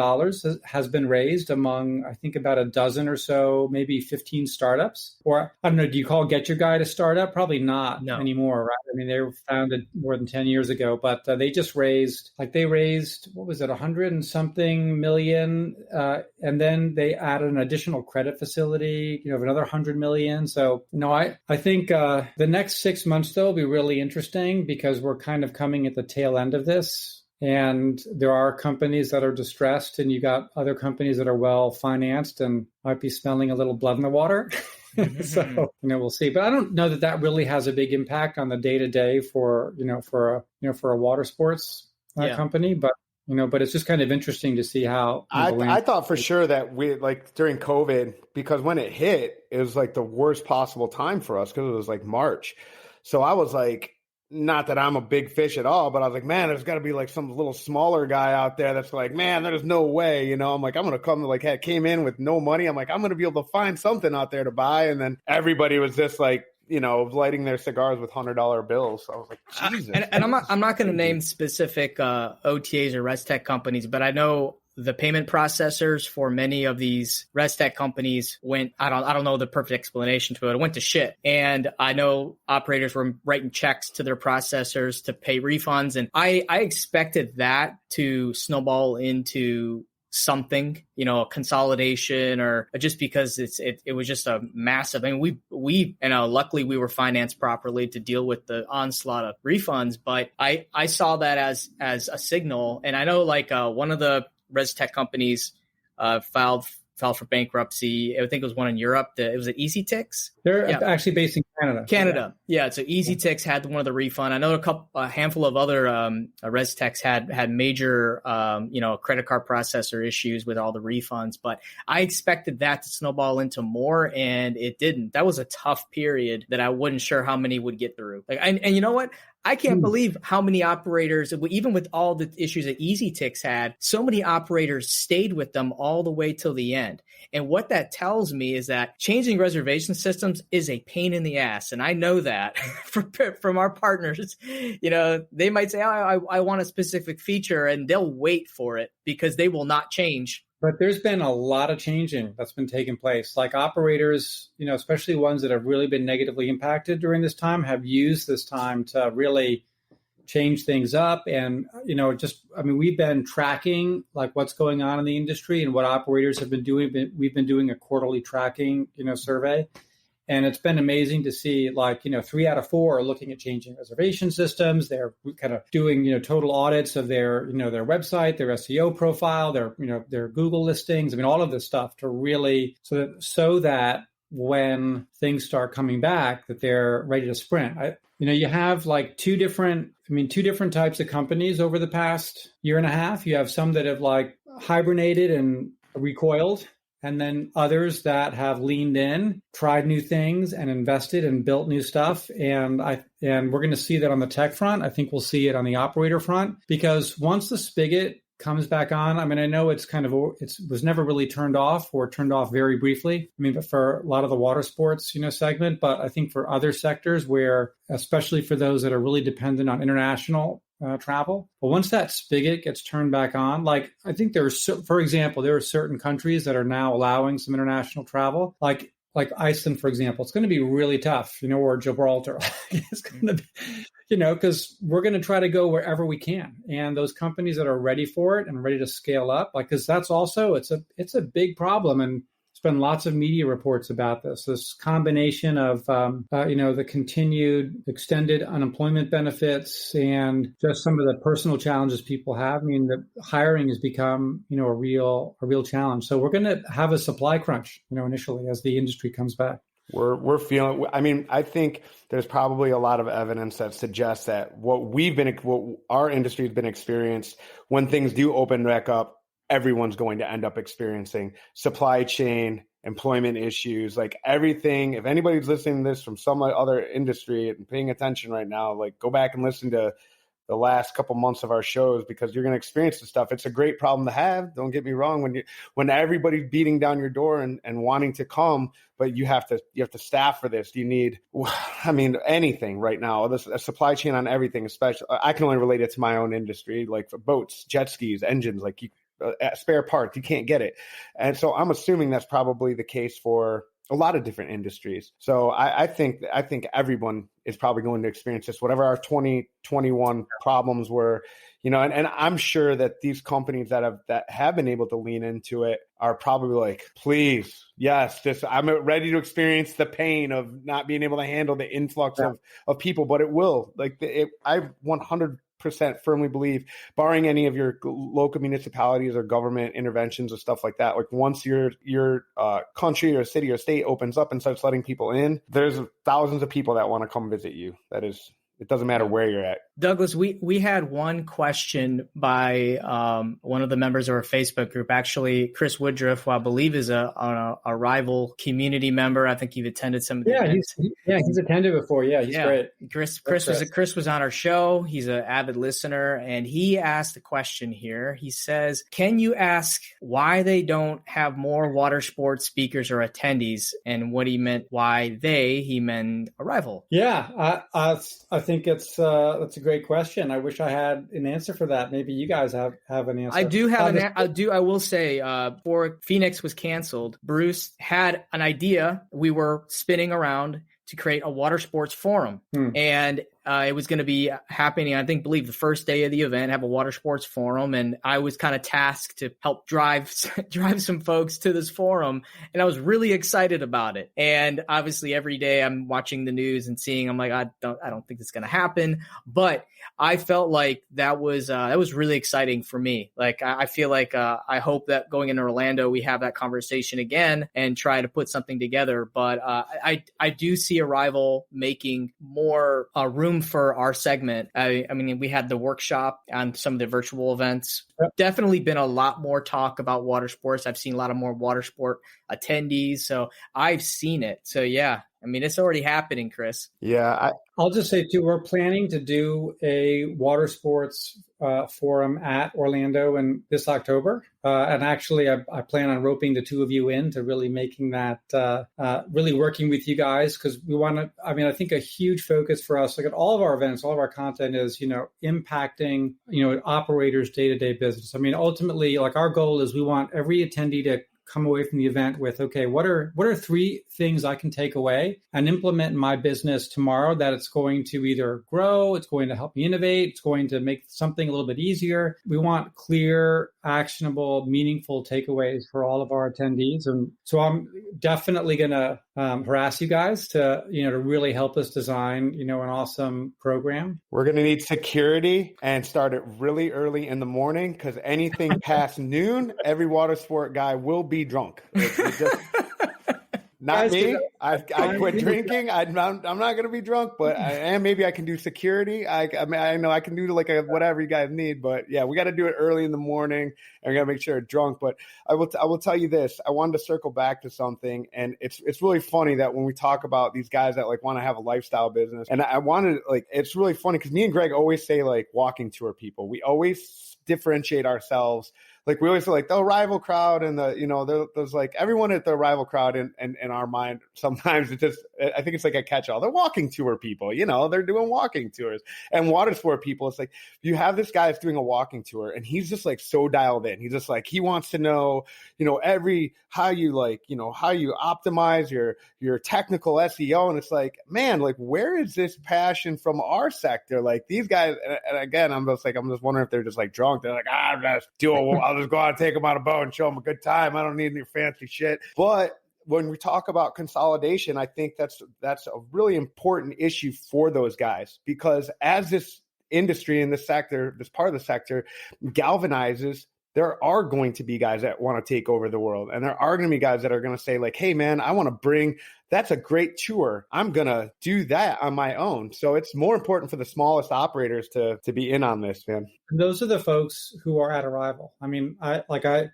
has been raised among, I think, about a dozen or so, maybe 15 startups. Or I don't know, do you call Get Your Guide a startup? Probably not anymore, right? They were founded more than 10 years ago, but they just raised, what was it, 100 and something million. And then they added an additional credit facility, of another 100 million. So, I think the next 6 months, though, will be really interesting because we're kind of coming at the tail end of this. And there are companies that are distressed and you got other companies that are well financed and might be smelling a little blood in the water. So, we'll see. But I don't know that really has a big impact on the day to day for a water sports company. But it's just kind of interesting to see how. I thought for sure that we, like during COVID, because when it hit, it was like the worst possible time for us because it was like March. So I was like, not that I'm a big fish at all, but I was like, man, there's got to be like some little smaller guy out there that's like, man, there's no way, I'm like, I'm going to come to came in with no money. I'm like, I'm going to be able to find something out there to buy. And then everybody was just like, lighting their cigars with $100 bills. So I was like, Jesus. And I'm not going to name specific OTAs or res tech companies, but I know the payment processors for many of these res tech companies went, I don't know the perfect explanation to it. It went to shit. And I know operators were writing checks to their processors to pay refunds. And I expected that to snowball into something, a consolidation, or just because it was just a massive, we luckily we were financed properly to deal with the onslaught of refunds, but I saw that as a signal. And I know one of the res tech companies filed for bankruptcy. I think it was one in Europe. It was at EasyTix. They're actually based in Canada. Yeah. So EasyTix had one of the refund. I know a handful of other res techs had major credit card processor issues with all the refunds. But I expected that to snowball into more, and it didn't. That was a tough period that I wasn't sure how many would get through. And you know what? I can't believe how many operators, even with all the issues that EasyTix had, so many operators stayed with them all the way till the end. And what that tells me is that changing reservation systems is a pain in the ass. And I know that from our partners. They might say, I want a specific feature, and they'll wait for it because they will not change. But there's been a lot of changing that's been taking place. Like operators, especially ones that have really been negatively impacted during this time, have used this time to really change things up. And, we've been tracking what's going on in the industry and what operators have been doing. We've been doing a quarterly tracking, survey. And it's been amazing to see 3 out of 4 are looking at changing reservation systems. They're kind of doing, total audits of their website, their SEO profile, their Google listings. all of this stuff to really so that when things start coming back, that they're ready to sprint. You have two different types of companies over the past year and a half. You have some that have hibernated and recoiled, and then others that have leaned in, tried new things, and invested and built new stuff. And we're going to see that on the tech front. I think we'll see it on the operator front, because once the spigot comes back on, I know it was never really turned off, or turned off very briefly. But for a lot of the water sports, segment, but I think for other sectors where, especially for those that are really dependent on international travel. But once that spigot gets turned back on, I think for example, there are certain countries that are now allowing some international travel, like Iceland, for example. It's going to be really tough, or Gibraltar. It's going to be, because we're going to try to go wherever we can. And those companies that are ready for it and ready to scale up, because that's also, it's a big problem. And been lots of media reports about this combination of, the continued extended unemployment benefits and just some of the personal challenges people have. I mean, the hiring has become, a real challenge. So we're going to have a supply crunch, initially as the industry comes back. We're feeling, I think there's probably a lot of evidence that suggests that what our industry has been experienced when things do open back up, everyone's going to end up experiencing supply chain, employment issues, like everything. If anybody's listening to this from some other industry and paying attention right now, like go back and listen to the last couple months of our shows, because you're going to experience this stuff. It's a great problem to have. Don't get me wrong. When everybody's beating down your door and wanting to come, but you have to staff for this. You need, anything right now, a supply chain on everything, especially. I can only relate it to my own industry, like for boats, jet skis, engines, like spare parts, you can't get it. And so I'm assuming that's probably the case for a lot of different industries. So I think everyone is probably going to experience this, whatever our 2021 problems were, and I'm sure that these companies that have been able to lean into it are probably like, please, yes, I'm ready to experience the pain of not being able to handle the influx of people, but it will. I 100% firmly believe, barring any of your local municipalities or government interventions or stuff like that, like once your country or city or state opens up and starts letting people in, there's thousands of people that want to come visit you. It doesn't matter where you're at. Douglas, we had one question by one of the members of our Facebook group, actually Chris Woodruff, who I believe is a Arival community member. I think you've attended some of the events. He's attended before. Yeah, he's great. Chris was on our show. He's an avid listener, and he asked a question here. He says, "Can you ask why they don't have more water sports speakers or attendees?" And what he meant why he meant Arival. Yeah, I think that's a great question. I wish I had an answer for that. Maybe you guys have an answer. I do have I will say, before Phoenix was canceled, Bruce had an idea. We were spinning around to create a water sports forum. And it was going to be happening, I believe the first day of the event, have a water sports forum. And I was kind of tasked to help drive some folks to this forum. And I was really excited about it. And obviously every day I'm watching the news and seeing, I'm like, I don't think it's going to happen. But I felt like that was really exciting for me. Like, I feel like I hope that going into Orlando, we have that conversation again and try to put something together. But I do see Arival making more room for our segment. I mean, we had the workshop on some of the virtual events. Yep. Definitely been a lot more talk about water sports. I've seen a lot of more water sport attendees. So I've seen it. So yeah, I mean, it's already happening, Chris. Yeah. I'll just say too, we're planning to do a water sports forum at Orlando in this October. And actually, I plan on roping the two of you in to really making that, really working with you guys, because we want to, I think a huge focus for us, like at all of our events, all of our content is, impacting, operators' day-to-day business. I mean, ultimately, like our goal is we want every attendee to come away from the event with, okay, what are 3 things I can take away and implement in my business tomorrow that it's going to either grow, it's going to help me innovate, it's going to make something a little bit easier. We want clear, actionable, meaningful takeaways for all of our attendees. And so I'm definitely going to harass you guys to really help us design, an awesome program. We're going to need security and start it really early in the morning, because anything past noon, every water sport guy will be drunk. It's just, not me. I quit drinking. I'm not going to be drunk, but maybe I can do security. I know I can do like whatever you guys need, but yeah, we got to do it early in the morning, and we got to make sure it's drunk. But I will tell you this. I wanted to circle back to something, and it's really funny that when we talk about these guys that like want to have a lifestyle business, and I wanted it's really funny because me and Greg always say like walking tour people. We always differentiate ourselves. Like we always feel like the Arival crowd and there's like everyone at the Arival crowd in our mind. Sometimes it's just, I think it's like a catch-all. They're walking tour people, they're doing walking tours. And water sport people, it's like you have this guy that's doing a walking tour and he's just like so dialed in. He's just like, he wants to know, how you optimize your technical SEO. And it's like, man, like where is this passion from our sector? Like these guys, and again, I'm just wondering if they're just like drunk. They're like, I'll I'll just go out and take them on a boat and show them a good time. I don't need any fancy shit. But when we talk about consolidation, I think that's a really important issue for those guys, because as this industry in this sector, this part of the sector galvanizes, there are going to be guys that want to take over the world. And there are going to be guys that are going to say like, hey man, I want to bring, that's a great tour. I'm going to do that on my own. So it's more important for the smallest operators to be in on this, man. And those are the folks who are at Arival. I mean,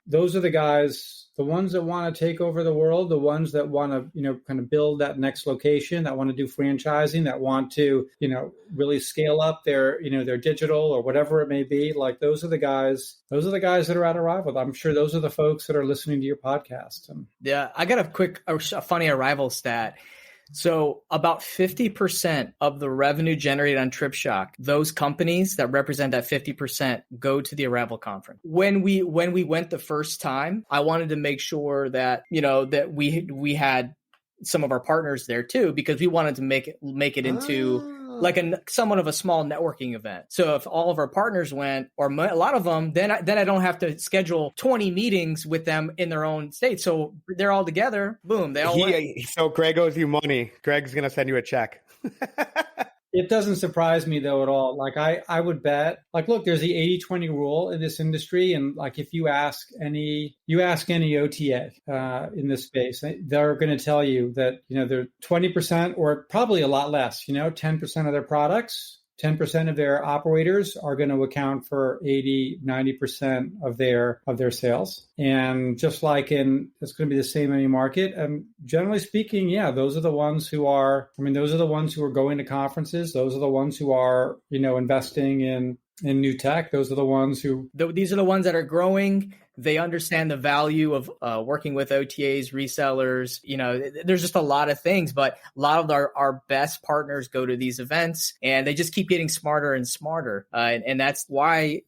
those are the guys, the ones that want to take over the world, the ones that want to, kind of build that next location, that want to do franchising, that want to, really scale up their digital or whatever it may be. Like those are the guys that are at Arival. I'm sure those are the folks that are listening to your podcast. Yeah, I got a funny Arival stat. So about 50% of the revenue generated on TripShock, those companies that represent that 50% go to the Arival conference. When we went the first time, I wanted to make sure that, that we had some of our partners there too, because we wanted to make it into like somewhat of a small networking event. So if all of our partners went, or a lot of them, then I don't have to schedule 20 meetings with them in their own state. So they're all together. Boom. They all went. So Greg owes you money. Greg's going to send you a check. It doesn't surprise me though at all. Like I would bet, like, look, there's the 80-20 rule in this industry. And like, if you ask any OTA in this space, they're going to tell you that, they're 20% or probably a lot less, 10% of their products, 10% of their operators are going to account for 80-90% of their sales. And just like it's going to be the same in any market. And generally speaking, yeah, those are the ones who are going to conferences. Those are the ones who are, investing in new tech. Those are the ones who... These are the ones that are growing. They understand the value of working with OTAs, resellers. There's just a lot of things, but a lot of our best partners go to these events, and they just keep getting smarter and smarter. And that's why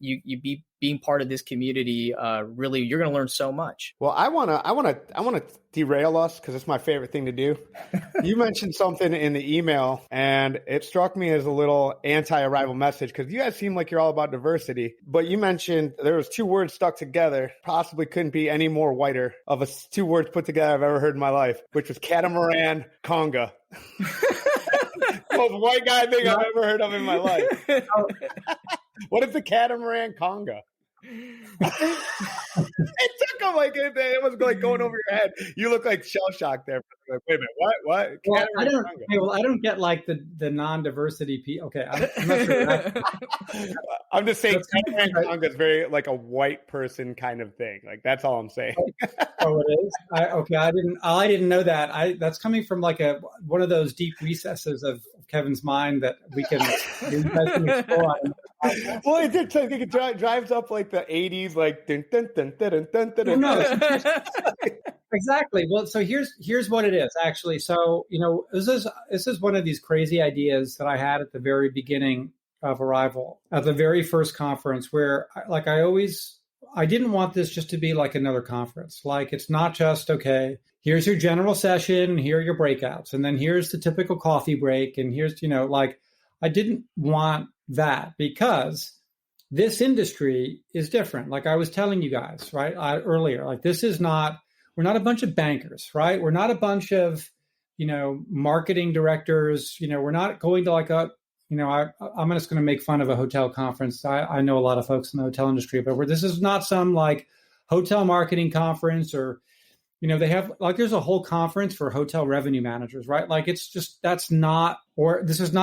being part of this community, really, you're going to learn so much. Well, I want to derail us because it's my favorite thing to do. You mentioned something in the email, and it struck me as a little anti-Arival message, because you guys seem like you're all about diversity. But you mentioned there was two words stuck together, possibly couldn't be any more whiter of two words put together I've ever heard in my life, which was catamaran conga. Most white guy thing I've ever heard of in my life. What is the catamaran conga? It took him like it was like going over your head. You look like shell shocked there. Like, wait a minute, what? Well, I don't get like the non-diversity piece. Okay, I'm not sure. I'm just saying catamaran conga is very like a white person kind of thing. Like that's all I'm saying. Oh, it is. I didn't know that. That's coming from like one of those deep recesses of Kevin's mind that we can explore. Well, it drives up like the 80s, like dun, dun, dun, dun, dun, dun, dun. No, exactly. Well, so here's what it is actually. So this is one of these crazy ideas that I had at the very beginning of Arival, at the very first conference, where I didn't want this just to be like another conference. Like it's not just, okay, here's your general session, here are your breakouts, and then here's the typical coffee break, and here's I didn't want that, because this industry is different. Like I was telling you guys, right, earlier, like we're not a bunch of bankers, right? We're not a bunch of, marketing directors. We're not going to like I'm just going to make fun of a hotel conference. I know a lot of folks in the hotel industry, but this is not some like hotel marketing conference, or they have like, there's a whole conference for hotel revenue managers, right? Like it's just, this is not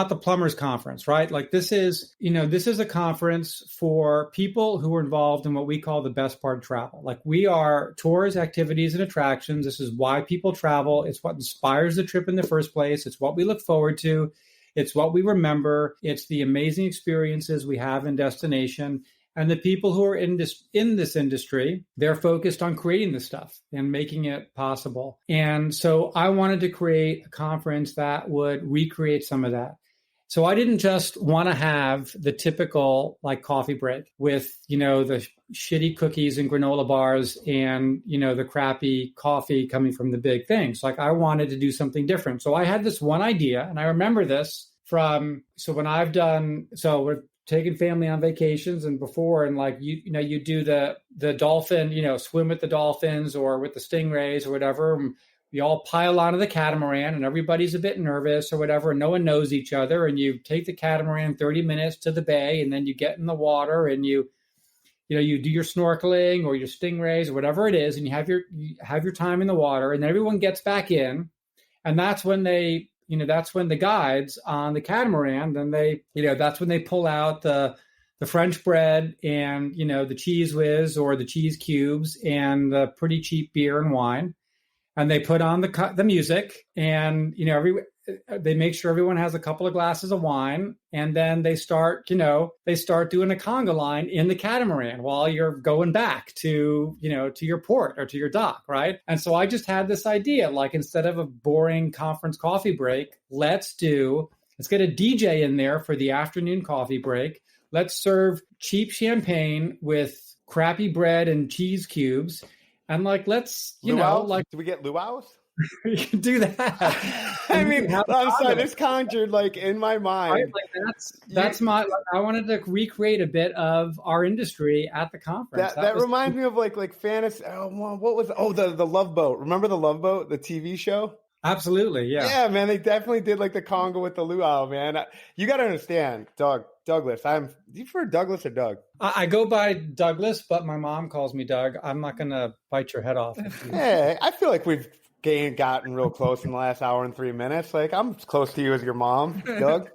the plumbers conference, right? Like this is a conference for people who are involved in what we call the best part of travel. Like we are tours, activities, and attractions. This is why people travel. It's what inspires the trip in the first place. It's what we look forward to. It's what we remember. It's the amazing experiences we have in destination. And the people who are in this industry, they're focused on creating this stuff and making it possible. And so I wanted to create a conference that would recreate some of that. So I didn't just want to have the typical like coffee break with, the shitty cookies and granola bars and, the crappy coffee coming from the big things. Like I wanted to do something different. So I had this one idea, and I remember this we're taking family on vacations and before, and like, you do the the dolphin, swim with the dolphins or with the stingrays or whatever. We all pile onto the catamaran and everybody's a bit nervous or whatever. And no one knows each other. And you take the catamaran 30 minutes to the bay, and then you get in the water and you do your snorkeling or your stingrays or whatever it is. And you have your time in the water, and everyone gets back in. And that's when that's when the guides on the catamaran, then that's when they pull out the French bread and, the cheese whiz or the cheese cubes and the pretty cheap beer and wine. And they put on the music, and, they make sure everyone has a couple of glasses of wine. And then they start doing a conga line in the catamaran while you're going back to your port or to your dock. Right. And so I just had this idea, like, instead of a boring conference coffee break, let's get a DJ in there for the afternoon coffee break. Let's serve cheap champagne with crappy bread and cheese cubes. And let's, do we get luau's? You can do that. I mean, I'm sorry, this conjured in my mind. Right? That's I wanted to recreate a bit of our industry at the conference. That reminds me of fantasy. What was the Love Boat? Remember the Love Boat, the TV show? Absolutely, yeah. Yeah, man, they definitely did the conga with the luau, man. You got to understand, Douglas. Do you prefer Douglas or Doug? I go by Douglas, but my mom calls me Doug. I'm not going to bite your head off. Hey, I feel like we've gotten real close in the last hour and 3 minutes. I'm as close to you as your mom, Doug.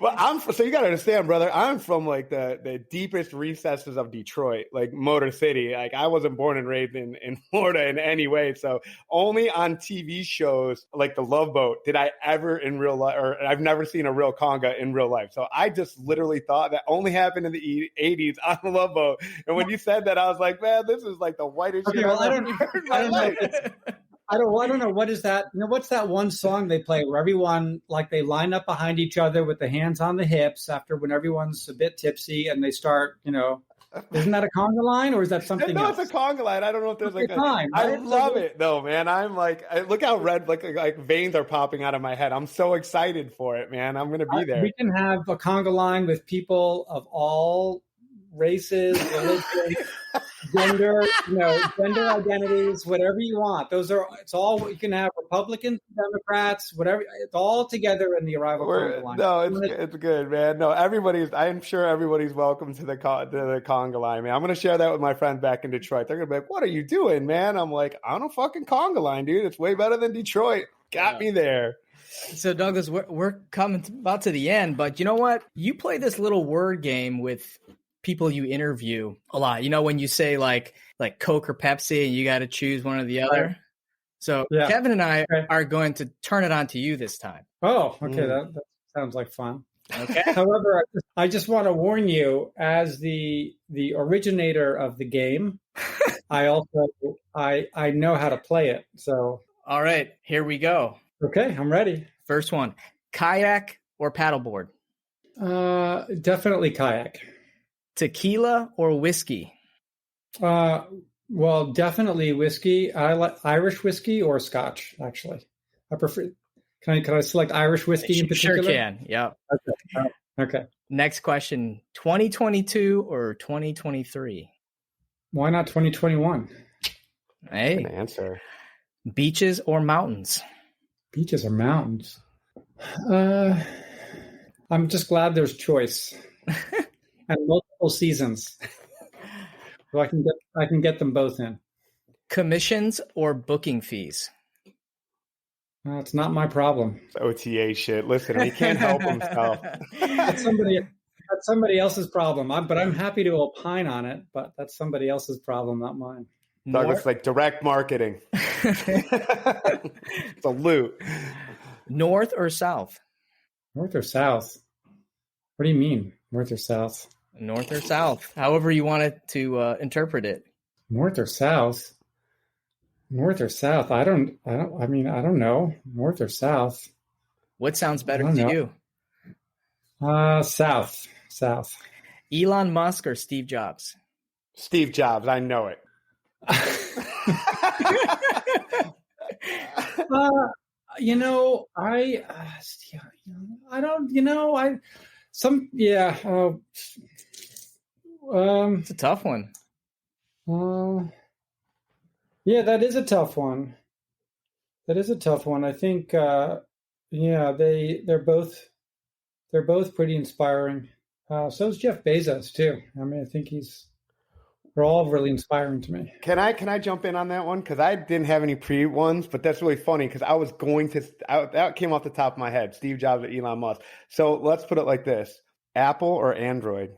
Well, so you got to understand, brother, I'm from the deepest recesses of Detroit, Motor City. I wasn't born and raised in Florida in any way. So only on TV shows like the Love Boat did I ever in real life, or I've never seen a real conga in real life. So I just literally thought that only happened in the 80s on the Love Boat. And when you said that, I was like, man, this is the whitest shit I've ever heard in my life. I don't know. What is that? What's that one song they play where everyone, they line up behind each other with the hands on the hips when everyone's a bit tipsy and they start, isn't that a conga line or is that something else? No, it's a conga line. I don't know if there's time, I love it though, man. I'm look how red, veins are popping out of my head. I'm so excited for it, man. I'm going to be there. We can have a conga line with people of all races, religion, gender identities, whatever you want. It's all you can have. Republicans, Democrats, whatever. It's all together in the Arival conga line. No, it's good, man. No, I'm sure everybody's welcome to the conga line, man. I'm going to share that with my friends back in Detroit. They're going to be like, "What are you doing, man?" I'm like, "On a fucking conga line, dude. It's way better than Detroit. Got me there." So, Douglas, we're coming about to the end, but you know what? You play this little word game with people you interview a lot. When you say like Coke or Pepsi and you got to choose one or the other. Right. So Kevin and I are going to turn it on to you this time. Oh, okay. That sounds like fun. Okay. However, I just want to warn you, as the originator of the game, I know how to play it. So, all right, here we go. Okay, I'm ready. First one: kayak or paddleboard? Definitely kayak. Tequila or whiskey? Well, definitely whiskey. I like Irish whiskey or Scotch. Actually, I prefer. Can I select Irish whiskey in particular? Sure can. Yeah. Okay. Next question: 2022 or 2023? Why not 2021? Hey. Good answer. Beaches or mountains? Beaches or mountains? I'm just glad there's choice and multiple seasons, so I can get them both in. Commissions or booking fees? It's not my problem. It's OTA shit. Listen, he can't help himself. That's somebody else's problem. But I'm happy to opine on it. But that's somebody else's problem, not mine. Douglas, direct marketing. It's a loot. North or south? North or south? What do you mean, north or south? North or south, however you want it to interpret it. North or south? North or south? I don't know. North or south? What sounds better to you? South. Elon Musk or Steve Jobs? Steve Jobs, I know it. It's a tough one. Yeah, that is a tough one. I think, yeah, they're both pretty inspiring. So is Jeff Bezos too. I mean, I think they're all really inspiring to me. Can I jump in on that one? Because I didn't have any pre ones, but that's really funny because I was going to that came off the top of my head. Steve Jobs or Elon Musk. So let's put it like this: Apple or Android?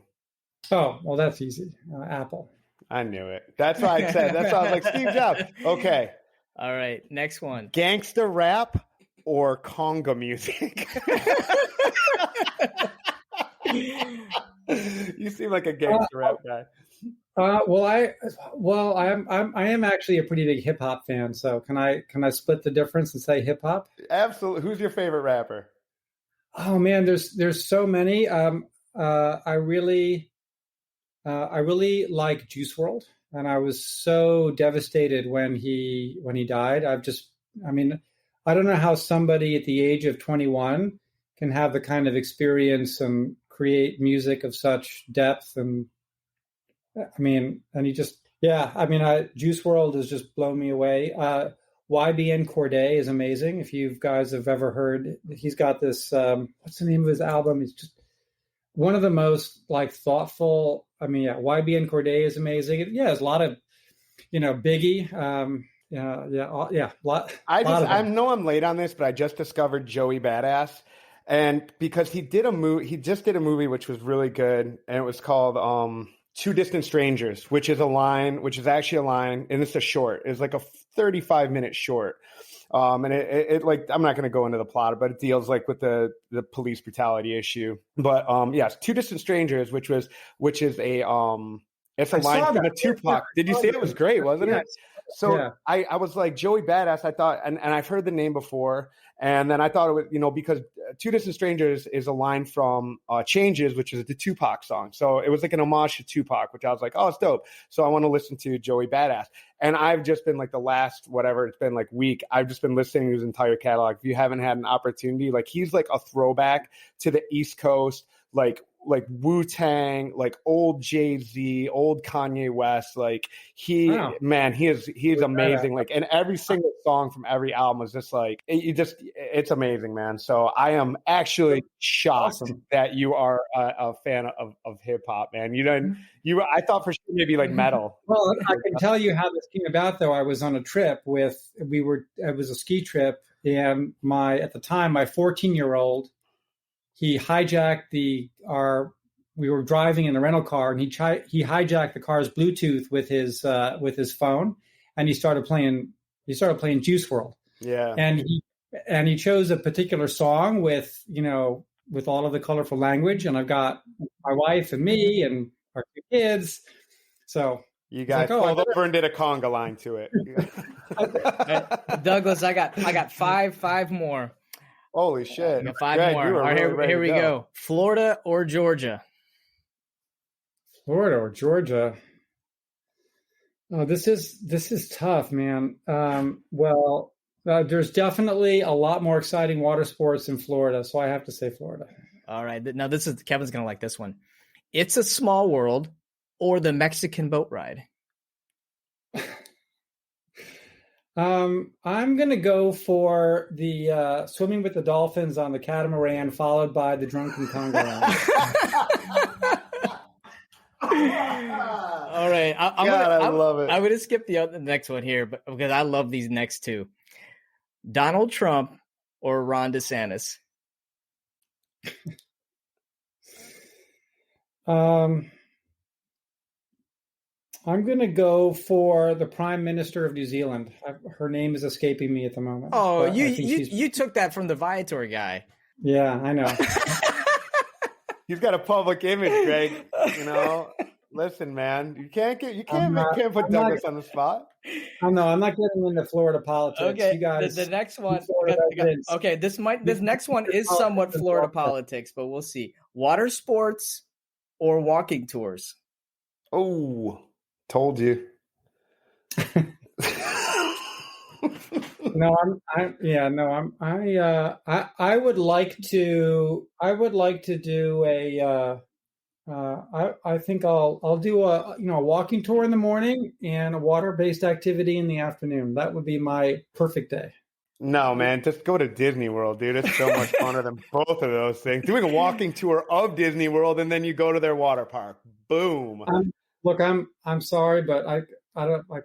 Oh, well, that's easy. Apple. I knew it. That's why I said. That's why I was like Steve Jobs. Okay. All right, next one. Gangsta rap or conga music? You seem like a gangsta rap guy. I am actually a pretty big hip hop fan. So can I split the difference and say hip hop? Absolutely. Who's your favorite rapper? Oh man, there's so many. I really like Juice WRLD, and I was so devastated when he died. I mean, I don't know how somebody at the age of 21 can have the kind of experience and create music of such depth. And I mean, and Juice WRLD has just blown me away. YBN Cordae is amazing. If you guys have ever heard, he's got this, what's the name of his album? He's just one of the most thoughtful. I mean, yeah, YBN Cordae is amazing. Yeah, there's a lot of, Biggie. I know I'm late on this, but I just discovered Joey Badass. And because he just did a movie which was really good, and it was called Two Distant Strangers, which is actually a line, and it's a short. It's like a 35-minute short. And it I'm not going to go into the plot, but it deals with the police brutality issue. But yes, Two Distant Strangers, which is a it's a line from a Tupac. Did you see it? It was great, wasn't it? So yeah. I was like, Joey Badass, I thought, and I've heard the name before, and then I thought it would, because Two Distant Strangers is a line from Changes, which is the Tupac song. So it was like an homage to Tupac, which I was like, oh, it's dope. So I want to listen to Joey Badass. And I've just been the last, whatever, it's been week, I've just been listening to his entire catalog. If you haven't had an opportunity, he's a throwback to the East Coast, like Wu-Tang, old Jay-Z, old Kanye West. He's amazing. And every single song from every album is just it's amazing, man. So I am actually shocked that you are a fan of hip hop, man. I thought for sure maybe metal. Well, I can tell you how this came about though. I was on a trip it was a ski trip, and at the time, my 14-year-old, he hijacked we were driving in a rental car, and he hijacked the car's Bluetooth with his phone, and he started playing Juice WRLD. Yeah. And he chose a particular song with all of the colorful language, and I've got my wife and me and our 2 kids. So you guys pulled over and did a conga line to it. Douglas, I got five more. Holy shit. 5 Greg, more. All right, here we go. Florida or Georgia? Florida or Georgia? Oh, this is tough, man. There's definitely a lot more exciting water sports in Florida, so I have to say Florida. All right. Now Kevin's going to like this one. It's a Small World or the Mexican boat ride? I'm going to go for the swimming with the dolphins on the catamaran, followed by the drunken conga line. All right. I love it. I'm going to skip the next one here, but because I love these next two. Donald Trump or Ron DeSantis? I'm going to go for the Prime Minister of New Zealand. Her name is escaping me at the moment. Oh, you took that from the Viator guy. Yeah, I know. You've got a public image, Greg. Listen, man, you can't put Douglas on the spot. I'm not getting into Florida politics. Okay, you guys. The next one. Okay, this next one is somewhat Florida politics, but we'll see. Water sports or walking tours? Oh, told you. I would like to do I think I'll do a walking tour in the morning and a water-based activity in the afternoon. That would be my perfect day. No, man, just go to Disney World, dude. It's so much funner than both of those things. Doing a walking tour of Disney World and then you go to their water park. Boom. Look, I'm sorry, but I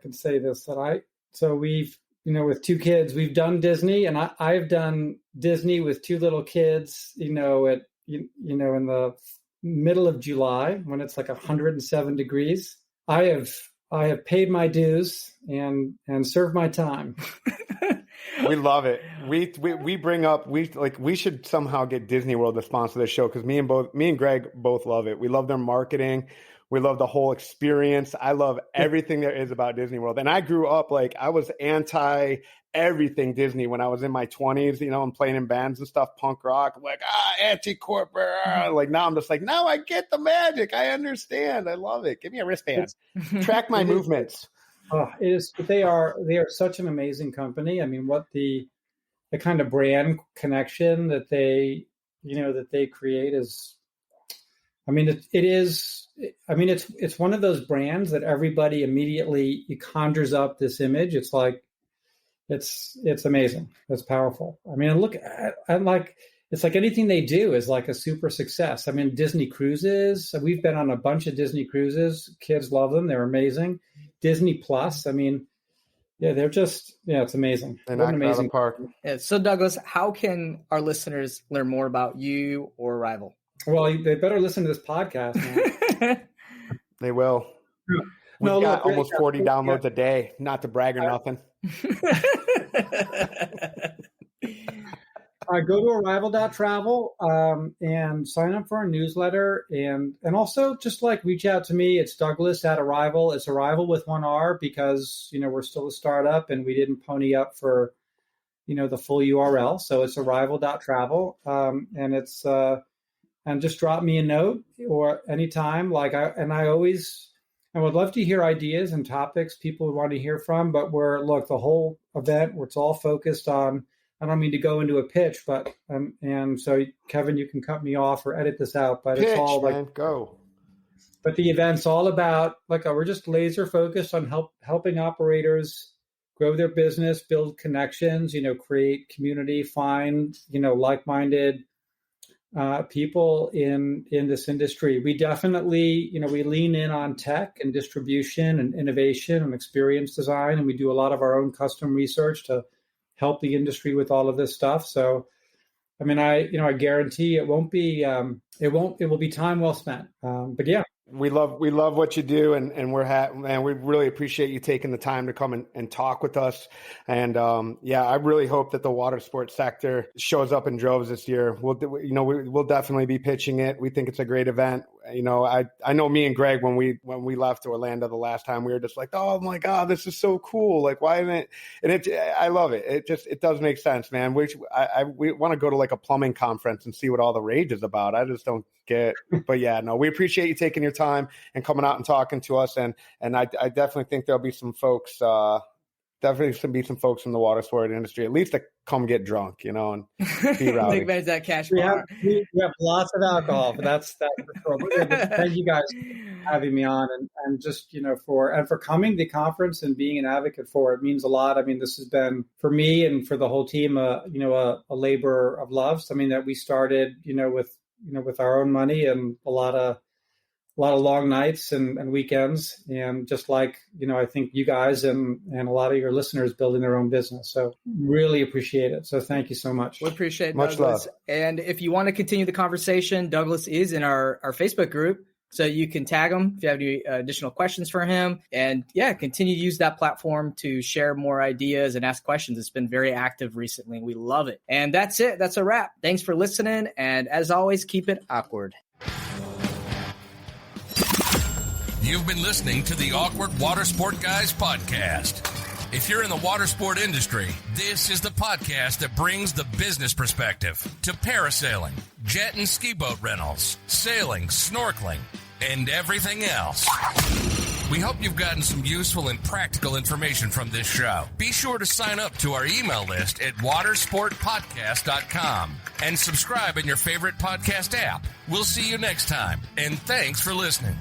can say this that we've with two kids, we've done Disney, and I've done Disney with two little kids. In the middle of July when it's like 107 degrees. I have paid my dues and served my time. We love it. We bring up we should somehow get Disney World to sponsor this show because me and Greg both love it. We love their marketing. We love the whole experience. I love everything there is about Disney World. And I grew up I was anti everything Disney when I was in my 20s, and playing in bands and stuff, punk rock. I'm like, anti-corporate. Now I'm just no, I get the magic. I understand. I love it. Give me a wristband. Track my movements. It is. They are such an amazing company. I mean, what the kind of brand connection that they create is. I mean, it is. I mean, it's one of those brands that everybody immediately conjures up this image. It's it's amazing. It's powerful. I mean, look, it's like anything they do is like a super success. I mean, Disney cruises. We've been on a bunch of Disney cruises. Kids love them. They're amazing. Disney Plus. I mean, yeah, it's amazing. What an amazing park. Yeah, so Douglas, how can our listeners learn more about you or Arival? Well, they better listen to this podcast, man. They will. We've got almost 40 downloads a day, not to brag or nothing. Go to arival.travel and sign up for our newsletter and also just reach out to me. It's Douglas at Arival. It's Arival with one R because, we're still a startup and we didn't pony up for, the full URL. So it's arival.travel and it's and just drop me a note or anytime. I would love to hear ideas and topics people would want to hear from, but the whole event, it's all focused on, I don't mean to go into a pitch, but, and so Kevin, you can cut me off or edit this out, but it's all go. But the event's all about, we're just laser focused on helping operators grow their business, build connections, create community, find, like-minded people in this industry. We definitely, we lean in on tech and distribution and innovation and experience design, and we do a lot of our own custom research to help the industry with all of this stuff. So, I mean, I guarantee it will be time well spent. But yeah. We love what you do, and we really appreciate you taking the time to come and talk with us. And I really hope that the water sports sector shows up in droves this year. We'll definitely be pitching it. We think it's a great event. I know me and Greg when we left Orlando the last time, we were just like, oh my God, this is so cool. Why isn't it? And I love it. It does make sense, man. We want to go to a plumbing conference and see what all the rage is about. I just don't get. But yeah, no, we appreciate you taking your time and coming out and talking to us. And I definitely think there'll be some folks. Definitely be some folks in the water sport industry, at least to come get drunk, and be rowdy. Take advantage of that cash bar. We have lots of alcohol, but that's for sure. Thank you guys for having me on and just, for coming to the conference and being an advocate for it means a lot. I mean, this has been for me and for the whole team, a labor of love. Something that we started, with our own money and a lot of long nights and weekends, and just I think you guys and a lot of your listeners building their own business. So really appreciate it. So thank you so much. We appreciate it, much Douglas. Love. And if you want to continue the conversation, Douglas is in our Facebook group. So you can tag him if you have any additional questions for him. And continue to use that platform to share more ideas and ask questions. It's been very active recently. We love it. And that's it. That's a wrap. Thanks for listening. And as always, keep it awkward. You've been listening to the Awkward Watersport Guys podcast. If you're in the water sport industry, this is the podcast that brings the business perspective to parasailing, jet and ski boat rentals, sailing, snorkeling, and everything else. We hope you've gotten some useful and practical information from this show. Be sure to sign up to our email list at watersportpodcast.com and subscribe in your favorite podcast app. We'll see you next time, and thanks for listening.